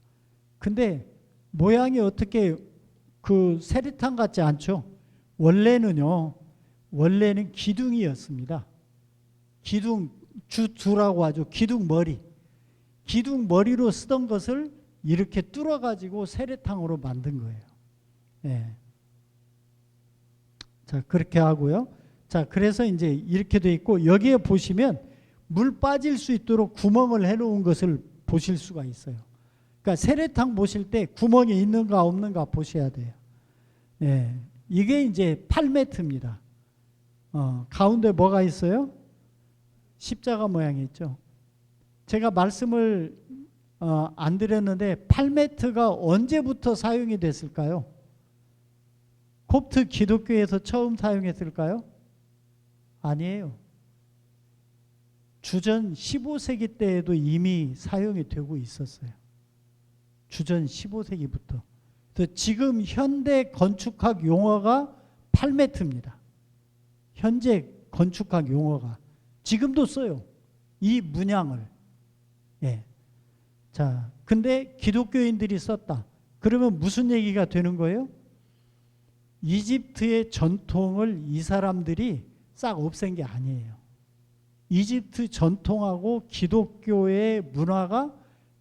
근데 모양이 어떻게 그 세례탕 같지 않죠? 원래는 기둥이었습니다. 기둥, 주두라고 하죠. 기둥 머리. 기둥 머리로 쓰던 것을 이렇게 뚫어가지고 세례탕으로 만든 거예요. 예. 자, 그렇게 하고요. 자, 그래서 이제 이렇게 돼 있고, 여기에 보시면 물 빠질 수 있도록 구멍을 해놓은 것을 보실 수가 있어요. 그러니까 세례탕 보실 때 구멍이 있는가 없는가 보셔야 돼요. 예. 이게 이제 8m입니다. 가운데 뭐가 있어요? 십자가 모양이 있죠. 제가 말씀을 안 드렸는데 8m가 언제부터 사용이 됐을까요? 콥트 기독교에서 처음 사용했을까요? 아니에요. 주전 15세기 때에도 이미 사용이 되고 있었어요. 주전 15세기부터. 지금 현대 건축학 용어가 8m입니다. 현재 건축학 용어가. 지금도 써요. 이 문양을. 예. 자, 근데 기독교인들이 썼다. 그러면 무슨 얘기가 되는 거예요? 이집트의 전통을 이 사람들이 싹 없앤 게 아니에요. 이집트 전통하고 기독교의 문화가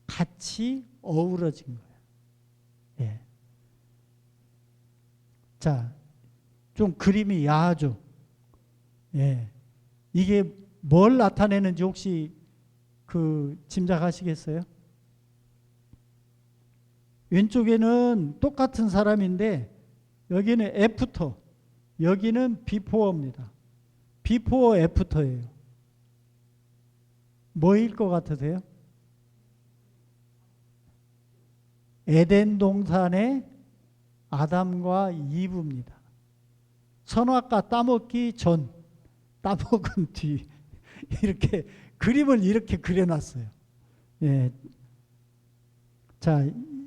같이 어우러진 거예요. 예. 자, 좀 그림이 야하죠. 예. 이게 뭘 나타내는지 혹시 짐작하시겠어요? 왼쪽에는 똑같은 사람인데 여기는 애프터, 여기는 비포어입니다. 비포어 애프터예요. 뭐일 것 같으세요? 에덴 동산의 아담과 이브입니다. 선악과 따먹기 전, 따먹은 뒤. 이렇게 그림을 이렇게 그려놨어요. 예. 자,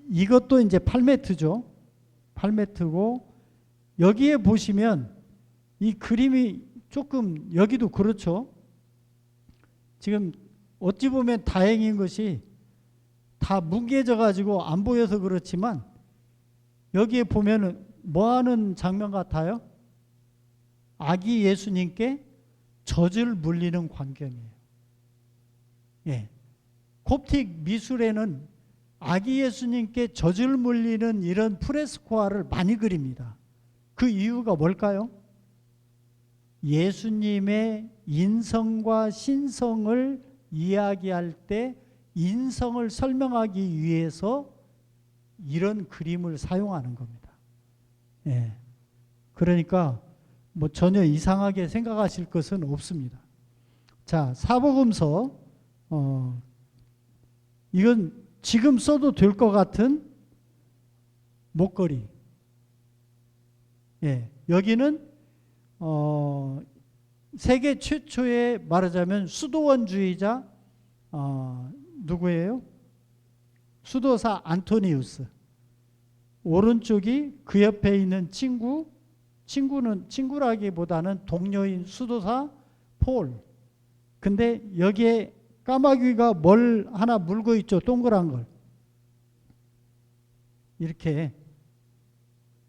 이것도 이제 8m죠. 8m고 여기에 보시면 이 그림이 조금 여기도 그렇죠. 지금 어찌 보면 다행인 것이 다 뭉개져 가지고 안 보여서 그렇지만 여기에 보면은 뭐 하는 장면 같아요? 아기 예수님께 젖을 물리는 광경이에요. 예. 콥틱 미술에는 아기 예수님께 젖을 물리는 이런 프레스코화를 많이 그립니다. 그 이유가 뭘까요? 예수님의 인성과 신성을 이야기할 때 인성을 설명하기 위해서 이런 그림을 사용하는 겁니다. 예. 그러니까 뭐 전혀 이상하게 생각하실 것은 없습니다. 자, 사복음서 이건 지금 써도 될 것 같은 목걸이. 예, 여기는 세계 최초의 말하자면 수도원주의자 누구예요? 수도사 안토니우스. 오른쪽이 그 옆에 있는 친구는 친구라기보다는 동료인 수도사 폴. 근데 여기에 까마귀가 뭘 하나 물고 있죠. 동그란 걸. 이렇게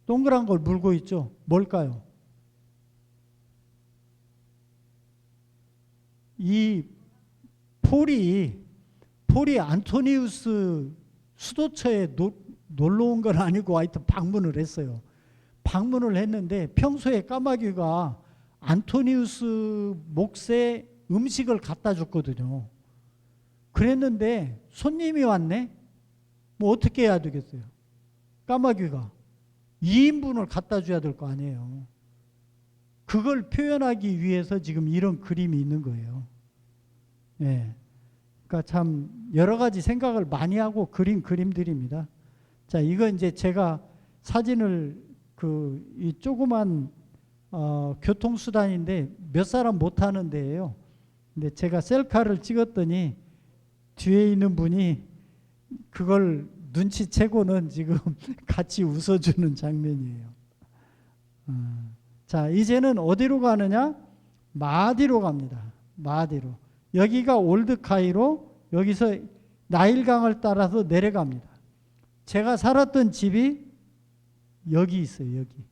동그란 걸 물고 있죠. 뭘까요? 이 폴이 안토니우스 수도처에 놀러 온 건 아니고 하여튼 방문을 했어요. 방문을 했는데 평소에 까마귀가 안토니우스 몫에 음식을 갖다 줬거든요. 그랬는데 손님이 왔네? 뭐 어떻게 해야 되겠어요? 까마귀가 2인분을 갖다 줘야 될 거 아니에요. 그걸 표현하기 위해서 지금 이런 그림이 있는 거예요. 예. 그러니까 참 여러 가지 생각을 많이 하고 그린 그림들입니다. 자, 이거 이제 제가 사진을 이 조그만 교통수단인데 몇 사람 못 타는 데예요. 근데 제가 셀카를 찍었더니 뒤에 있는 분이 그걸 눈치채고는 지금 같이 웃어주는 장면이에요. 자, 이제는 어디로 가느냐? 마디로 갑니다. 마디로. 여기가 올드 카이로, 여기서 나일강을 따라서 내려갑니다. 제가 살았던 집이 여기 있어요. 여기.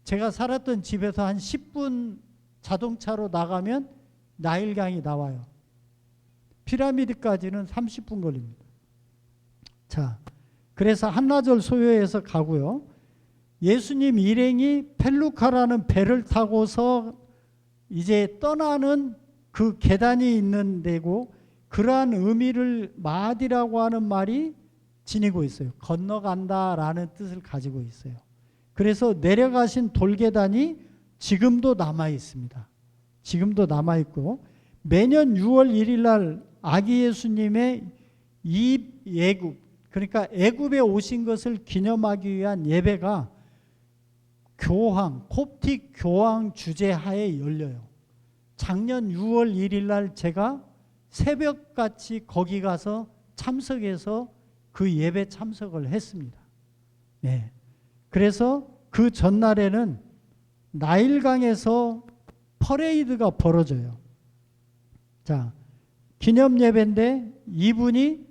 제가 살았던 집에서 한 10분 자동차로 나가면 나일강이 나와요. 피라미드까지는 30분 걸립니다. 자, 그래서 한나절 소요해서 가고요. 예수님 일행이 펠루카라는 배를 타고서 이제 떠나는 그 계단이 있는 데고, 그러한 의미를 마디라고 하는 말이 지니고 있어요. 건너간다라는 뜻을 가지고 있어요. 그래서 내려가신 돌계단이 지금도 남아 있습니다. 지금도 남아 있고, 매년 6월 1일 날 아기 예수님의 입예굽, 그러니까 애굽에 오신 것을 기념하기 위한 예배가 교황, 콥틱 교황 주재하에 열려요. 작년 6월 1일 날 제가 새벽같이 거기 가서 참석해서 그 예배 참석을 했습니다. 네. 그래서 그 전날에는 나일강에서 퍼레이드가 벌어져요. 자, 기념 예배인데 이분이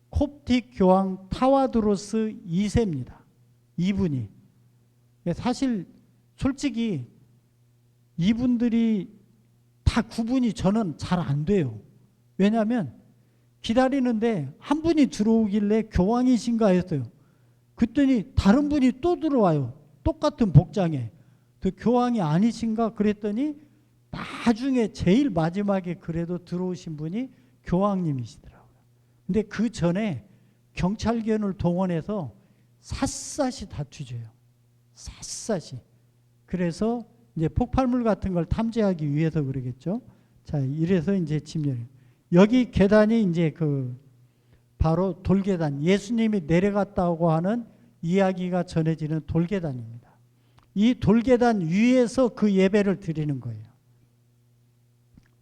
콥틱 교황 타와드로스 2세입니다. 이분이. 사실 솔직히 이분들이 다 구분이 저는 잘 안 돼요. 왜냐하면 기다리는데 한 분이 들어오길래 교황이신가 했어요. 그랬더니 다른 분이 또 들어와요. 똑같은 복장에. 교황이 아니신가 그랬더니 나중에 제일 마지막에 그래도 들어오신 분이 교황님이시더라고요. 근데 그 전에 경찰견을 동원해서 샅샅이 다투져요. 샅샅이. 그래서 이제 폭발물 같은 걸 탐지하기 위해서 그러겠죠. 자, 이래서 이제 집열. 여기 계단이 이제 그 바로 돌계단, 예수님이 내려갔다고 하는 이야기가 전해지는 돌계단입니다. 이 돌계단 위에서 그 예배를 드리는 거예요.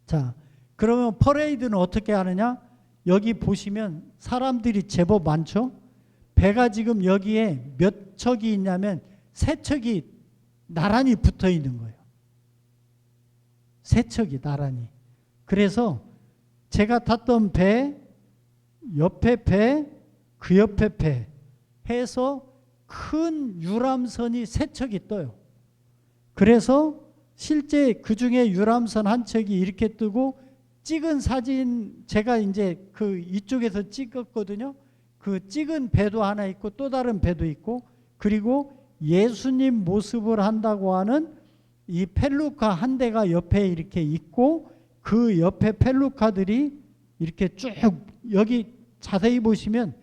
자, 그러면 퍼레이드는 어떻게 하느냐? 여기 보시면 사람들이 제법 많죠? 배가 지금 여기에 몇 척이 있냐면 세 척이 나란히 붙어 있는 거예요. 세 척이 나란히. 그래서 제가 탔던 배, 옆에 배, 그 옆에 배 해서 큰 유람선이 세 척이 떠요. 그래서 실제 그 중에 유람선 한 척이 이렇게 뜨고, 찍은 사진 제가 이제 그 이쪽에서 찍었거든요. 그 찍은 배도 하나 있고 또 다른 배도 있고, 그리고 예수님 모습을 한다고 하는 이 펠루카 한 대가 옆에 이렇게 있고, 그 옆에 펠루카들이 이렇게 쭉, 여기 자세히 보시면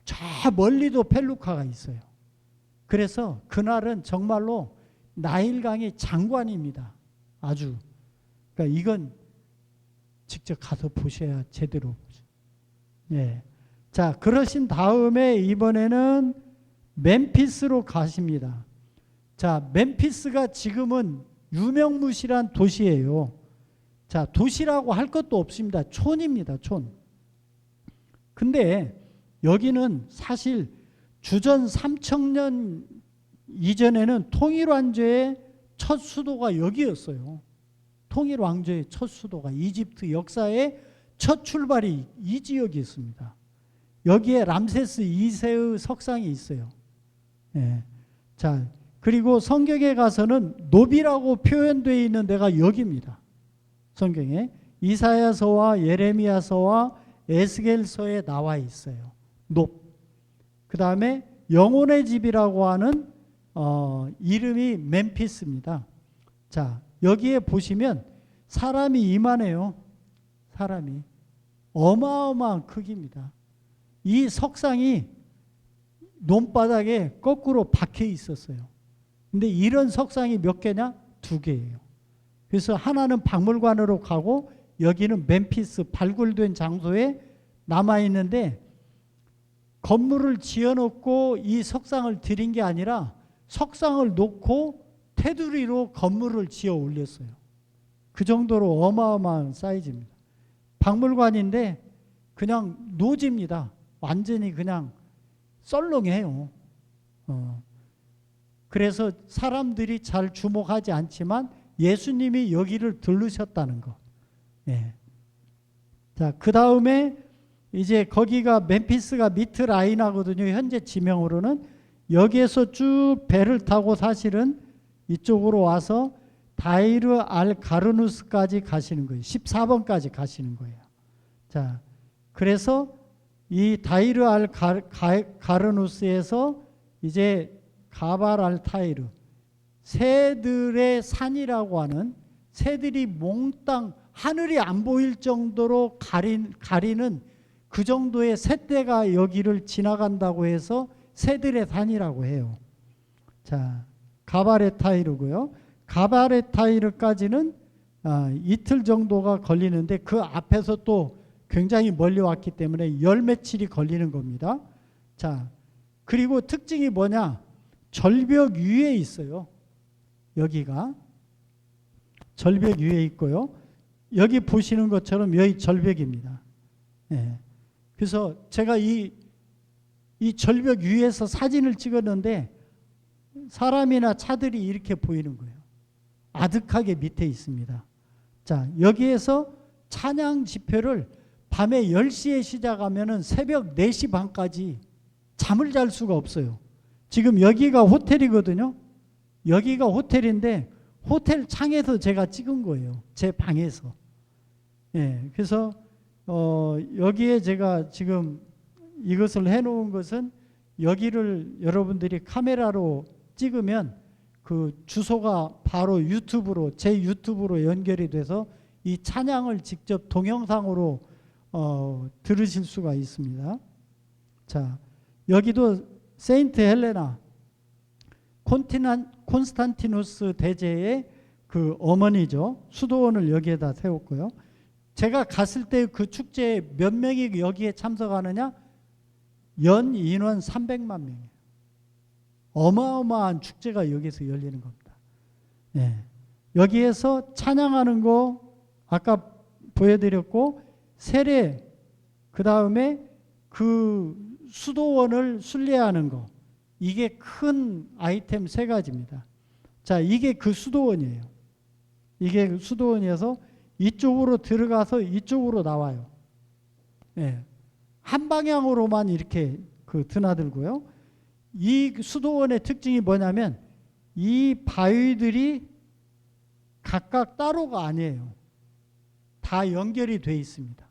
저 멀리도 펠루카가 있어요. 그래서 그날은 정말로 나일강이 장관입니다. 아주. 그러니까 이건 직접 가서 보셔야 제대로 보죠. 예. 자, 그러신 다음에 이번에는 멤피스로 가십니다. 자, 멤피스가 지금은 유명무실한 도시예요. 자, 도시라고 할 것도 없습니다. 촌입니다. 촌. 근데 여기는 사실 주전 3000년 이전에는 통일왕조의 첫 수도가 여기였어요. 통일왕조의 첫 수도가, 이집트 역사의 첫 출발이 이 지역이었습니다. 여기에 람세스 2세의 석상이 있어요. 예. 자, 그리고 성경에 가서는 노비라고 표현되어 있는 데가 여기입니다. 성경에 이사야서와 예레미야서와 에스겔서에 나와 있어요. 높. 그 다음에 영혼의 집이라고 하는 이름이 멤피스입니다. 자, 여기에 보시면 사람이 이만해요. 사람이 어마어마한 크기입니다. 이 석상이 논바닥에 거꾸로 박혀 있었어요. 근데 이런 석상이 몇 개냐? 2개예요. 그래서 하나는 박물관으로 가고, 여기는 멤피스 발굴된 장소에 남아있는데, 건물을 지어놓고 이 석상을 드린 게 아니라 석상을 놓고 테두리로 건물을 지어 올렸어요. 그 정도로 어마어마한 사이즈입니다. 박물관인데 그냥 노지입니다. 완전히 그냥 썰렁해요. 그래서 사람들이 잘 주목하지 않지만 예수님이 여기를 들르셨다는 거. 예. 자, 그 다음에 이제 거기가 멤피스가 미트라이나거든요. 현재 지명으로는. 여기에서 쭉 배를 타고 사실은 이쪽으로 와서 다이르 알 가르누스까지 가시는 거예요. 14번까지 가시는 거예요. 자, 그래서 이 다이르 알 가르누스에서 이제 가발 알 타이르, 새들의 산이라고 하는, 새들이 몽땅 하늘이 안 보일 정도로 가리는 그 정도의 새떼가 여기를 지나간다고 해서 새들의 산이라고 해요. 자, 가바레 타이르고요. 가바레 타이르까지는 이틀 정도가 걸리는데 그 앞에서 또 굉장히 멀리 왔기 때문에 열 며칠이 걸리는 겁니다. 자, 그리고 특징이 뭐냐? 절벽 위에 있어요. 여기가 절벽 위에 있고요. 여기 보시는 것처럼 여기 절벽입니다. 예. 그래서 제가 이 절벽 위에서 사진을 찍었는데 사람이나 차들이 이렇게 보이는 거예요. 아득하게 밑에 있습니다. 자, 여기에서 찬양 집회를 밤에 10시에 시작하면은 새벽 4시 반까지 잠을 잘 수가 없어요. 지금 여기가 호텔이거든요. 여기가 호텔인데 호텔 창에서 제가 찍은 거예요. 제 방에서. 예, 그래서 여기에 제가 지금 이것을 해놓은 것은 여기를 여러분들이 카메라로 찍으면 그 주소가 바로 유튜브로, 제 유튜브로 연결이 돼서 이 찬양을 직접 동영상으로 들으실 수가 있습니다. 자, 여기도 세인트 헬레나 콘스탄티누스 대제의 그 어머니죠. 수도원을 여기에다 세웠고요. 제가 갔을 때 그 축제에 몇 명이 여기에 참석하느냐? 연 인원 300만 명이에요. 어마어마한 축제가 여기서 열리는 겁니다. 네. 여기에서 찬양하는 거 아까 보여드렸고, 세례, 그 다음에 그 수도원을 순례하는 거, 이게 큰 아이템 3가지입니다. 자, 이게 그 수도원이에요. 이게 그 수도원이어서 이쪽으로 들어가서 이쪽으로 나와요. 예. 한 방향으로만 이렇게 그 드나들고요. 이 수도원의 특징이 뭐냐면 이 바위들이 각각 따로가 아니에요. 다 연결이 돼 있습니다.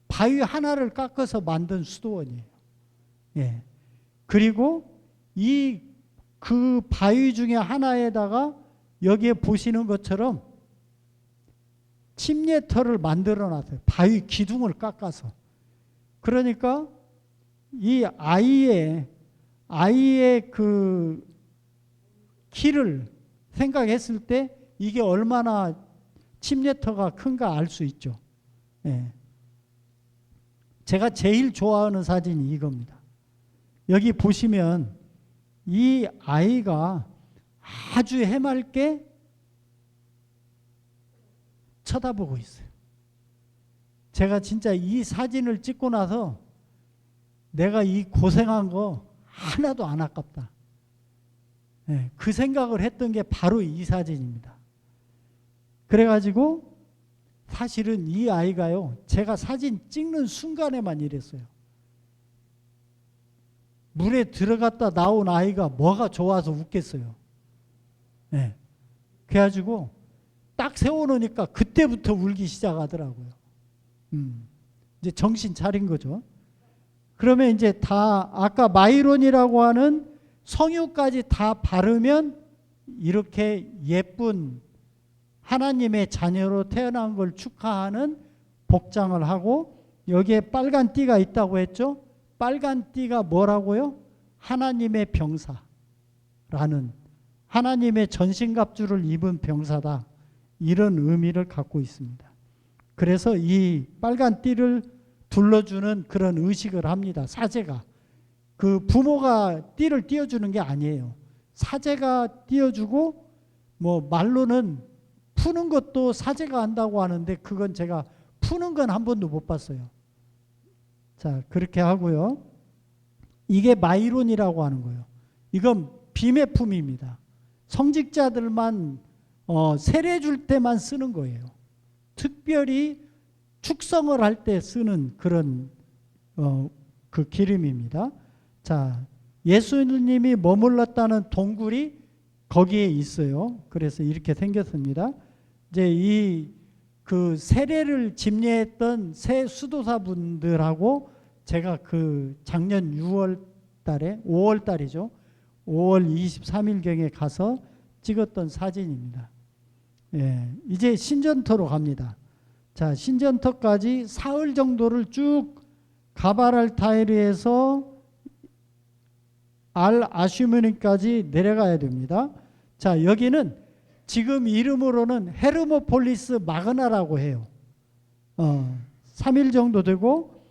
바위 하나를 깎아서 만든 수도원이에요. 예. 그리고 그 바위 중에 하나에다가 여기에 보시는 것처럼 침례터를 만들어 놨어요. 바위 기둥을 깎아서. 그러니까 이 아이의 그 키를 생각했을 때 이게 얼마나 침례터가 큰가 알 수 있죠. 예. 제가 제일 좋아하는 사진이 이겁니다. 여기 보시면 이 아이가 아주 해맑게 쳐다보고 있어요. 제가 진짜 이 사진을 찍고 나서 내가 이 고생한 거 하나도 안 아깝다. 네, 그 생각을 했던 게 바로 이 사진입니다. 그래가지고 사실은 이 아이가요, 제가 사진 찍는 순간에만 이랬어요. 물에 들어갔다 나온 아이가 뭐가 좋아서 웃겠어요. 네. 그래가지고 딱 세워놓으니까 그때부터 울기 시작하더라고요. 이제 정신 차린 거죠. 그러면 이제 다 아까 마이론이라고 하는 성유까지 다 바르면 이렇게 예쁜 하나님의 자녀로 태어난 걸 축하하는 복장을 하고, 여기에 빨간 띠가 있다고 했죠. 빨간 띠가 뭐라고요? 하나님의 병사라는, 하나님의 전신갑주를 입은 병사다, 이런 의미를 갖고 있습니다. 그래서 이 빨간 띠를 둘러주는 그런 의식을 합니다. 사제가. 그 부모가 띠를 띄워주는 게 아니에요. 사제가 띄워주고, 뭐 말로는 푸는 것도 사제가 한다고 하는데 그건 제가 푸는 건 한 번도 못 봤어요. 자, 그렇게 하고요. 이게 마이론이라고 하는 거예요. 이건 비매품입니다. 성직자들만 세례 줄 때만 쓰는 거예요. 특별히 축성을 할 때 쓰는 그런 그 기름입니다. 자, 예수님이 머물렀다는 동굴이 거기에 있어요. 그래서 이렇게 생겼습니다. 이제 그 세례를 집례했던 새 수도사분들하고 제가 그 작년 6월 달에 5월 달이죠. 5월 23일경에 가서 찍었던 사진입니다. 예, 이제 신전터로 갑니다. 자, 신전터까지 사흘 정도를 쭉 가바랄타이르에서 알 아슈무니까지 내려가야 됩니다. 자, 여기는 지금 이름으로는 헤르모폴리스 마그나라고 해요. 3일 정도 되고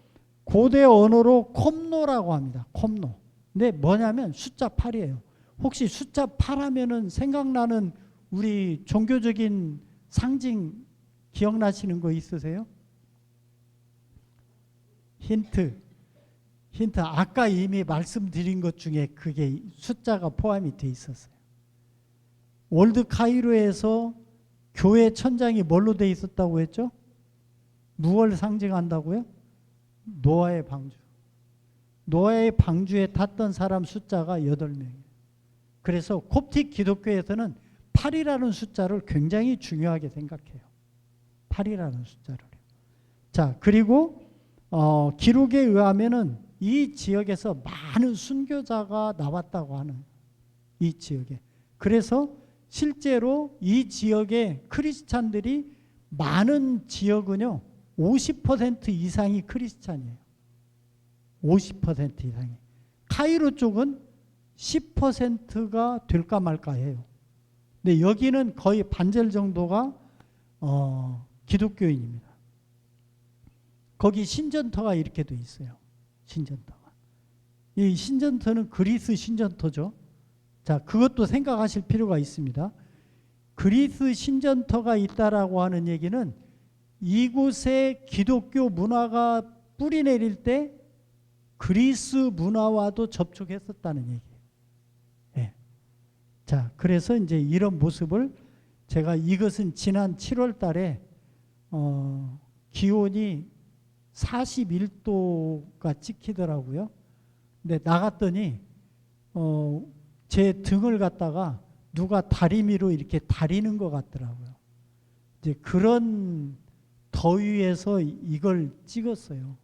고대 언어로 콤노라고 합니다. 콤노. 근데 뭐냐면 숫자 8이에요. 혹시 숫자 8 하면은 생각나는 우리 종교적인 상징 기억나시는 거 있으세요? 힌트. 아까 이미 말씀드린 것 중에 그게 숫자가 포함이 돼 있었어요. 올드 카이로에서 교회 천장이 뭘로 돼 있었다고 했죠? 무엇을 상징한다고요? 노아의 방주. 노아의 방주에 탔던 사람 숫자가 8명이에요. 그래서 콥틱 기독교에서는 8이라는 숫자를 굉장히 중요하게 생각해요. 8이라는 숫자를. 자, 그리고 기록에 의하면은 이 지역에서 많은 순교자가 나왔다고 하는 이 지역에. 그래서 실제로 이 지역의 크리스찬들이 많은 지역은요 50% 이상이 크리스찬이에요. 50% 이상이. 카이로 쪽은 10%가 될까 말까 해요. 근데 여기는 거의 반절 정도가 기독교인입니다. 거기 신전터가 이렇게 돼 있어요. 신전터가. 이 신전터는 그리스 신전터죠. 자, 그것도 생각하실 필요가 있습니다. 그리스 신전터가 있다라고 하는 얘기는 이곳에 기독교 문화가 뿌리 내릴 때 그리스 문화와도 접촉했었다는 얘기예요. 네. 자, 그래서 이제 이런 모습을 제가 이것은 지난 7월 달에 기온이 41도가 찍히더라고요. 근데 나갔더니 제 등을 갖다가 누가 다리미로 이렇게 다리는 것 같더라고요. 이제 그런 더위에서 이걸 찍었어요.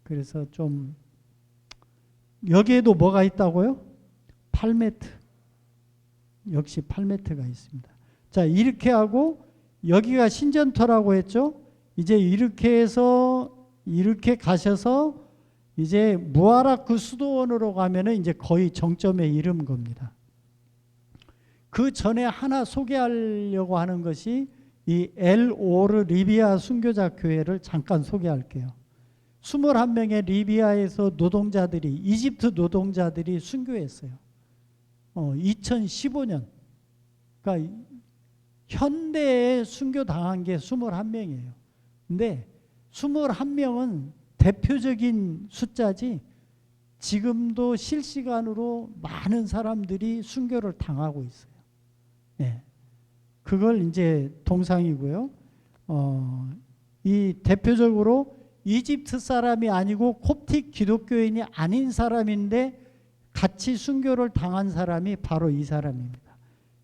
그래서 좀 여기에도 뭐가 있다고요? 팔매트. 역시 팔매트가 있습니다. 자, 이렇게 하고 여기가 신전터라고 했죠. 이제 이렇게 해서 이렇게 가셔서 이제 무아라크 수도원으로 가면은 이제 거의 정점에 이른 겁니다. 그 전에 하나 소개하려고 하는 것이 이 엘-오르 리비아 순교자 교회를 잠깐 소개할게요. 21명의 리비아에서 노동자들이 이집트 노동자들이 순교했어요. 2015년. 그러니까 현대에 순교당한 게 21명이에요. 근데 21명은 대표적인 숫자지 지금도 실시간으로 많은 사람들이 순교를 당하고 있어요. 네. 그걸 이제 동상이고요. 이 대표적으로 이집트 사람이 아니고 콥틱 기독교인이 아닌 사람인데 같이 순교를 당한 사람이 바로 이 사람입니다.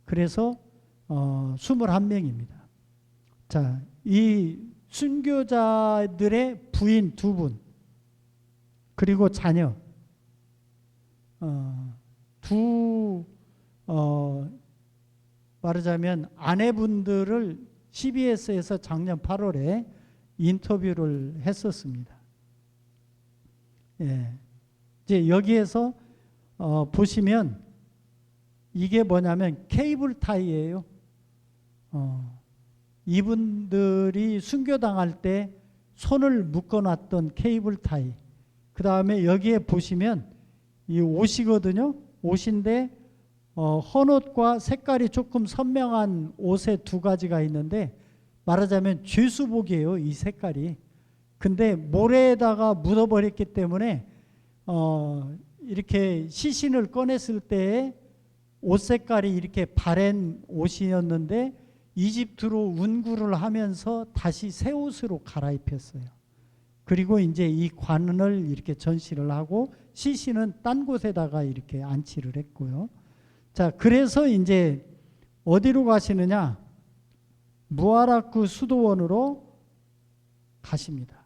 그래서 21명입니다. 자, 이 순교자들의 부인 2분 그리고 자녀 말하자면 아내분들을 CBS에서 작년 8월에 인터뷰를 했었습니다. 예. 이제 여기에서 보시면 이게 뭐냐면 케이블 타이예요. 이분들이 순교당할 때 손을 묶어놨던 케이블 타이. 그 다음에 여기에 보시면 이 옷이거든요. 옷인데 헌옷과 색깔이 조금 선명한 옷의 2가지가 있는데 말하자면 죄수복이에요. 이 색깔이. 근데 모래에다가 묻어버렸기 때문에 이렇게 시신을 꺼냈을 때 옷 색깔이 이렇게 바랜 옷이었는데 이집트로 운구를 하면서 다시 새 옷으로 갈아입혔어요. 그리고 이제 이 관을 이렇게 전시를 하고 시신은 딴 곳에다가 이렇게 안치를 했고요. 자, 그래서 이제 어디로 가시느냐? 무아라크 수도원으로 가십니다.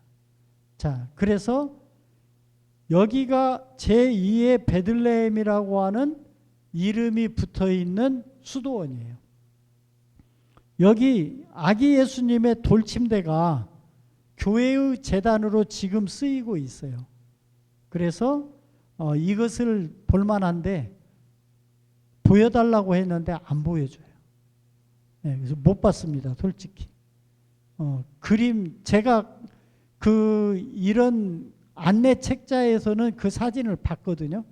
자, 그래서 여기가 제2의 베들레헴이라고 하는 이름이 붙어 있는 수도원이에요. 여기 아기 예수님의 돌침대가 교회의 제단으로 지금 쓰이고 있어요. 그래서 이것을 볼만한데 보여달라고 했는데 안 보여줘요. 네, 그래서 못 봤습니다, 솔직히. 그림 제가 이런 안내 책자에서는 그 사진을 봤거든요.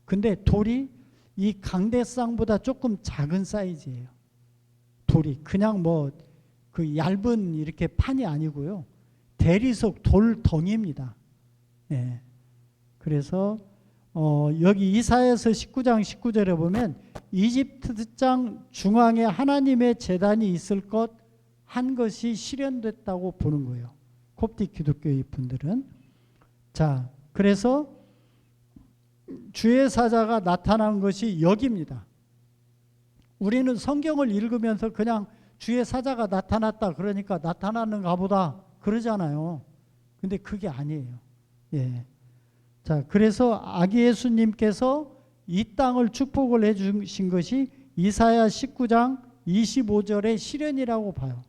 근데 돌이 이 강대상보다 조금 작은 사이즈예요. 돌이 그냥 뭐 그 얇은 이렇게 판이 아니고요. 대리석 돌덩이입니다. 예. 그래서 여기 이사야서 19장 19절에 보면 이집트 땅 중앙에 하나님의 제단이 있을 것 한 것이 실현됐다고 보는 거예요. 콥틱 기독교의 분들은. 자, 그래서 주의 사자가 나타난 것이 여기입니다. 우리는 성경을 읽으면서 그냥 주의 사자가 나타났다 그러니까 나타났는가 보다 그러잖아요. 근데 그게 아니에요. 예. 자, 그래서 아기 예수님께서 이 땅을 축복을 해 주신 것이 이사야 19장 25절의 실현이라고 봐요.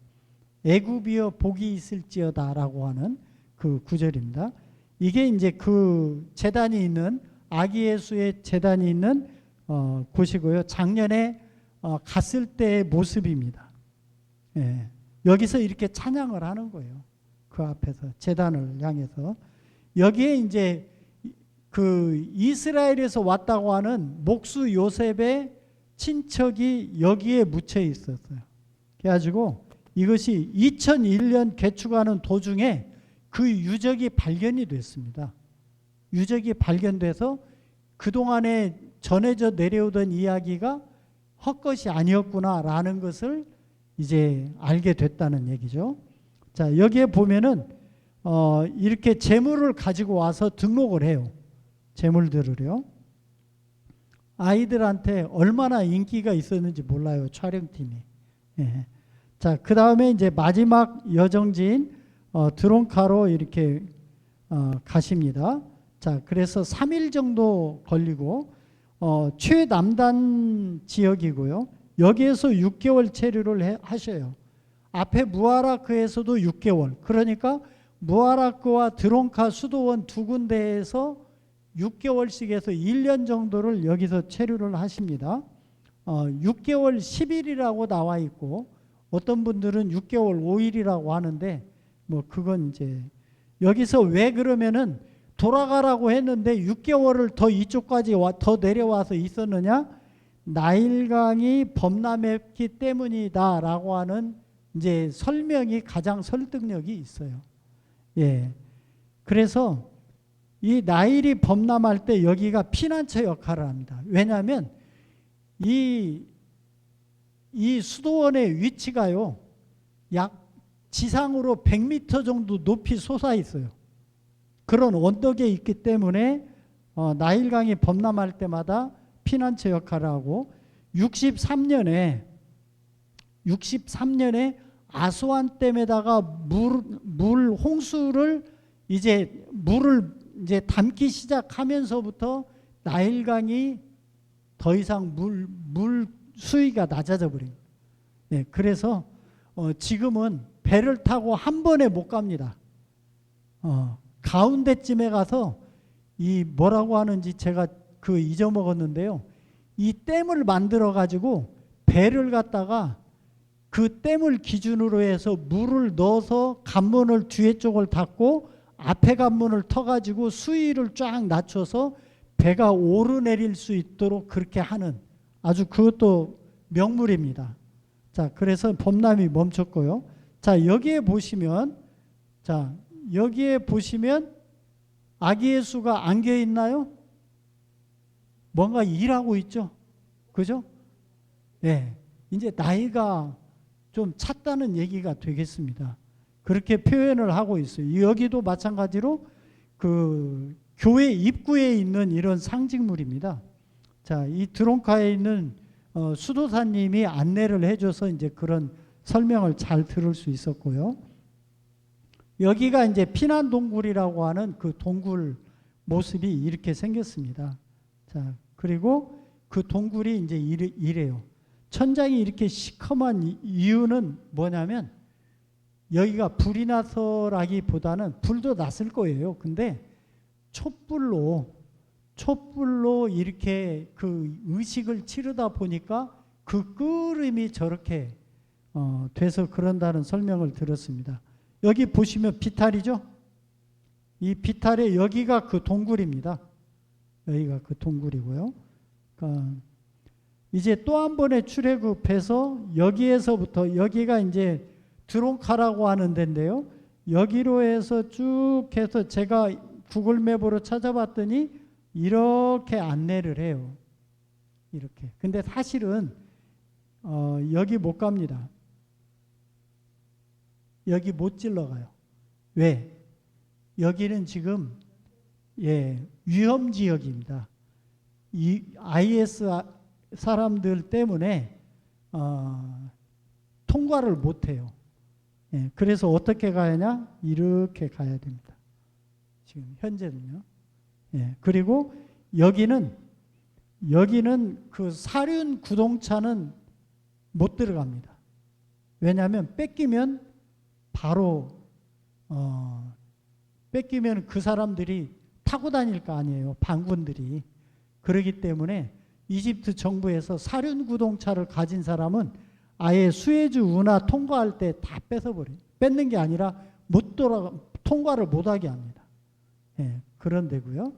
애굽이여 복이 있을지어다라고 하는 그 구절입니다. 이게 이제 그 제단이 있는 아기 예수의 제단이 있는 곳이고요. 작년에 갔을 때의 모습입니다. 예. 여기서 이렇게 찬양을 하는 거예요. 그 앞에서 제단을 향해서. 여기에 이제 그 이스라엘에서 왔다고 하는 목수 요셉의 친척이 여기에 묻혀 있었어요. 그래가지고 이것이 2001년 개축하는 도중에 그 유적이 발견이 됐습니다. 유적이 발견돼서 그동안에 전해져 내려오던 이야기가 헛것이 아니었구나라는 것을 이제 알게 됐다는 얘기죠. 자, 여기에 보면은 이렇게 재물을 가지고 와서 등록을 해요. 재물들을요. 아이들한테 얼마나 인기가 있었는지 몰라요, 촬영팀이. 예. 자, 그 다음에 이제 마지막 여정지인 드론카로 이렇게 가십니다. 자, 그래서 3일 정도 걸리고 최남단 지역이고요. 여기에서 6개월 체류를 하셔요. 앞에 무아라크에서도 6개월. 그러니까 무아라크와 드론카 수도원 두 군데에서 6개월씩 해서 1년 정도를 여기서 체류를 하십니다. 6개월 10일이라고 나와 있고 어떤 분들은 6개월 5일이라고 하는데 뭐 그건 이제 여기서 왜 그러면은 돌아가라고 했는데 6개월을 더 이쪽까지 더 내려와서 있었느냐? 나일강이 범람했기 때문이다라고 하는 이제 설명이 가장 설득력이 있어요. 예. 그래서 이 나일이 범람할 때 여기가 피난처 역할을 합니다. 왜냐하면 이 수도원의 위치가요, 약 지상으로 100m 정도 높이 솟아 있어요. 그런 언덕에 있기 때문에 나일강이 범람할 때마다 피난처 역할을 하고 63년에 아수안 댐에다가 물 홍수를 이제 물을 이제 담기 시작하면서부터 나일강이 더 이상 물 수위가 낮아져 버립니다. 네, 그래서 지금은 배를 타고 한 번에 못 갑니다. 가운데쯤에 가서 이 뭐라고 하는지 제가 잊어먹었는데요. 이 댐을 만들어 가지고 배를 갖다가 그 댐을 기준으로 해서 물을 넣어서 관문을 뒤에 쪽을 닫고 앞에 관문을 터가지고 수위를 쫙 낮춰서 배가 오르내릴 수 있도록 그렇게 하는 아주 그것도 명물입니다. 자, 그래서 범람이 멈췄고요. 자, 여기에 보시면 아기 예수가 안겨 있나요? 뭔가 일하고 있죠. 그죠? 예, 이제 나이가 좀 찼다는 얘기가 되겠습니다. 그렇게 표현을 하고 있어요. 여기도 마찬가지로 그 교회 입구에 있는 이런 상징물입니다. 자, 이 드론카에 있는 수도사님이 안내를 해줘서 이제 그런 설명을 잘 들을 수 있었고요. 여기가 이제 피난 동굴이라고 하는 그 동굴 모습이 이렇게 생겼습니다. 자, 그리고 그 동굴이 이제 이래요. 천장이 이렇게 시커먼 이유는 뭐냐면 여기가 불이 나서라기보다는 불도 났을 거예요. 근데 촛불로 이렇게 그 의식을 치르다 보니까 그 끓음이 저렇게 돼서 그런다는 설명을 들었습니다. 여기 보시면 비탈이죠? 이 비탈의 여기가 그 동굴입니다. 여기가 그 동굴이고요. 그러니까 이제 또 한 번의 출애굽해서 여기에서부터 여기가 이제 드론카라고 하는 데인데요. 여기로 해서 쭉 해서 제가 구글맵으로 찾아봤더니 이렇게 안내를 해요. 이렇게. 근데 사실은 여기 못 갑니다. 여기 못 질러가요. 왜? 여기는 지금 위험 지역입니다. 이 IS 사람들 때문에 통과를 못 해요. 그래서 어떻게 가야냐? 이렇게 가야 됩니다. 지금 현재는요. 그리고 여기는 그 사륜 구동차는 못 들어갑니다. 왜냐하면 뺏기면 바로 뺏기면 그 사람들이 타고 다닐 거 아니에요. 반군들이. 그렇기 때문에 이집트 정부에서 사륜 구동차를 가진 사람은 아예 수에즈 운하 통과할 때 다 뺏어버려요. 뺏는 게 아니라 통과를 못하게 합니다. 그런 데고요.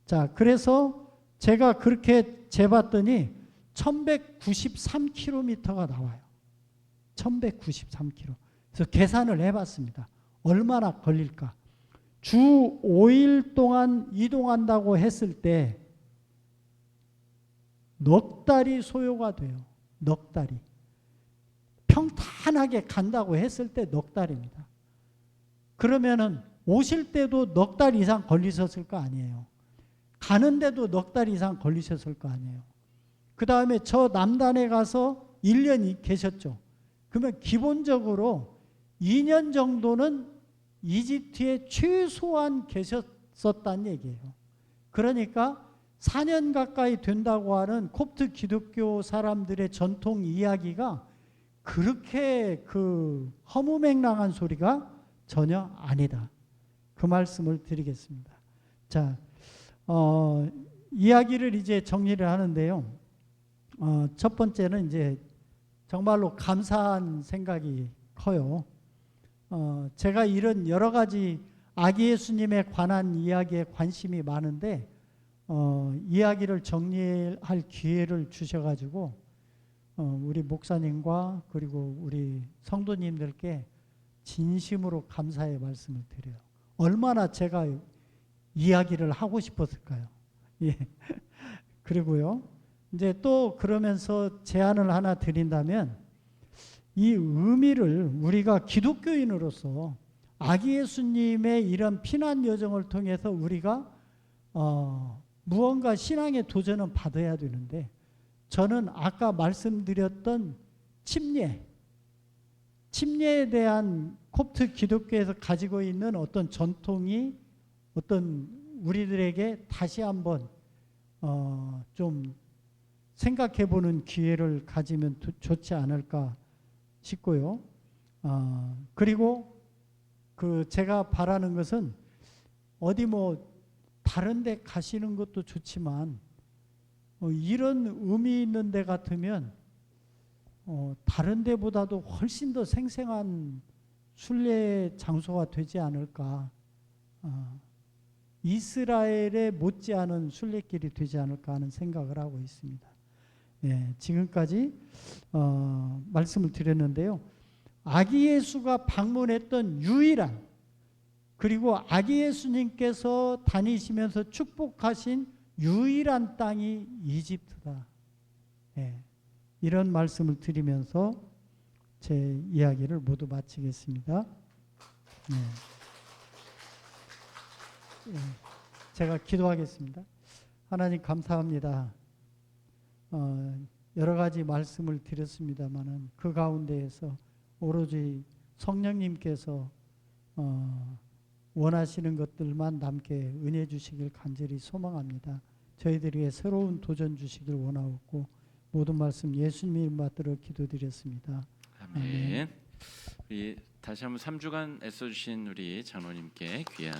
자, 그래서 제가 그렇게 재봤더니 1193km가 나와요. 1193km. 그래서 계산을 해봤습니다. 얼마나 걸릴까? 주 5일 동안 이동한다고 했을 때 넉 달이 소요가 돼요. 넉 달이. 평탄하게 간다고 했을 때 넉 달입니다. 그러면은 오실 때도 넉 달 이상 걸리셨을 거 아니에요. 가는데도 넉 달 이상 걸리셨을 거 아니에요. 그 다음에 저 남단에 가서 1년 계셨죠. 그러면 기본적으로 2년 정도는 이집트에 최소한 계셨었다는 얘기예요. 그러니까 4년 가까이 된다고 하는 콥트 기독교 사람들의 전통 이야기가 그렇게 그 허무맹랑한 소리가 전혀 아니다. 그 말씀을 드리겠습니다. 자, 이야기를 이제 정리를 하는데요. 첫 번째는 이제 정말로 감사한 생각이 커요. 제가 이런 여러 가지 아기 예수님에 관한 이야기에 관심이 많은데 이야기를 정리할 기회를 주셔가지고 우리 목사님과 그리고 우리 성도님들께 진심으로 감사의 말씀을 드려요. 얼마나 제가 이야기를 하고 싶었을까요? 예. 그리고요. 이제 또 그러면서 제안을 하나 드린다면 이 의미를 우리가 기독교인으로서 아기 예수님의 이런 피난 여정을 통해서 우리가 무언가 신앙의 도전은 받아야 되는데 저는 아까 말씀드렸던 침례에 대한 콥트 기독교에서 가지고 있는 어떤 전통이 어떤 우리들에게 다시 한번 좀 생각해보는 기회를 가지면 좋지 않을까 싶고요. 그리고 그 제가 바라는 것은 어디 뭐 다른 데 가시는 것도 좋지만 이런 의미 있는 데 같으면 다른 데보다도 훨씬 더 생생한 순례 장소가 되지 않을까. 이스라엘에 못지않은 순례길이 되지 않을까 하는 생각을 하고 있습니다. 예, 지금까지 말씀을 드렸는데요. 아기 예수가 방문했던 유일한 그리고 아기 예수님께서 다니시면서 축복하신 유일한 땅이 이집트다. 예, 이런 말씀을 드리면서 제 이야기를 모두 마치겠습니다. 네. 예, 제가 기도하겠습니다. 하나님 감사합니다. 여러 가지 말씀을 드렸습니다마는 그 가운데에서 오로지 성령님께서 원하시는 것들만 남게 은혜 주시길 간절히 소망합니다. 저희들에게 새로운 도전 주시길 원하옵고 모든 말씀 예수님 이름 받들어 기도드렸습니다. 아멘. 우리 다시 한번 3주간 애써주신 우리 장로님께 귀한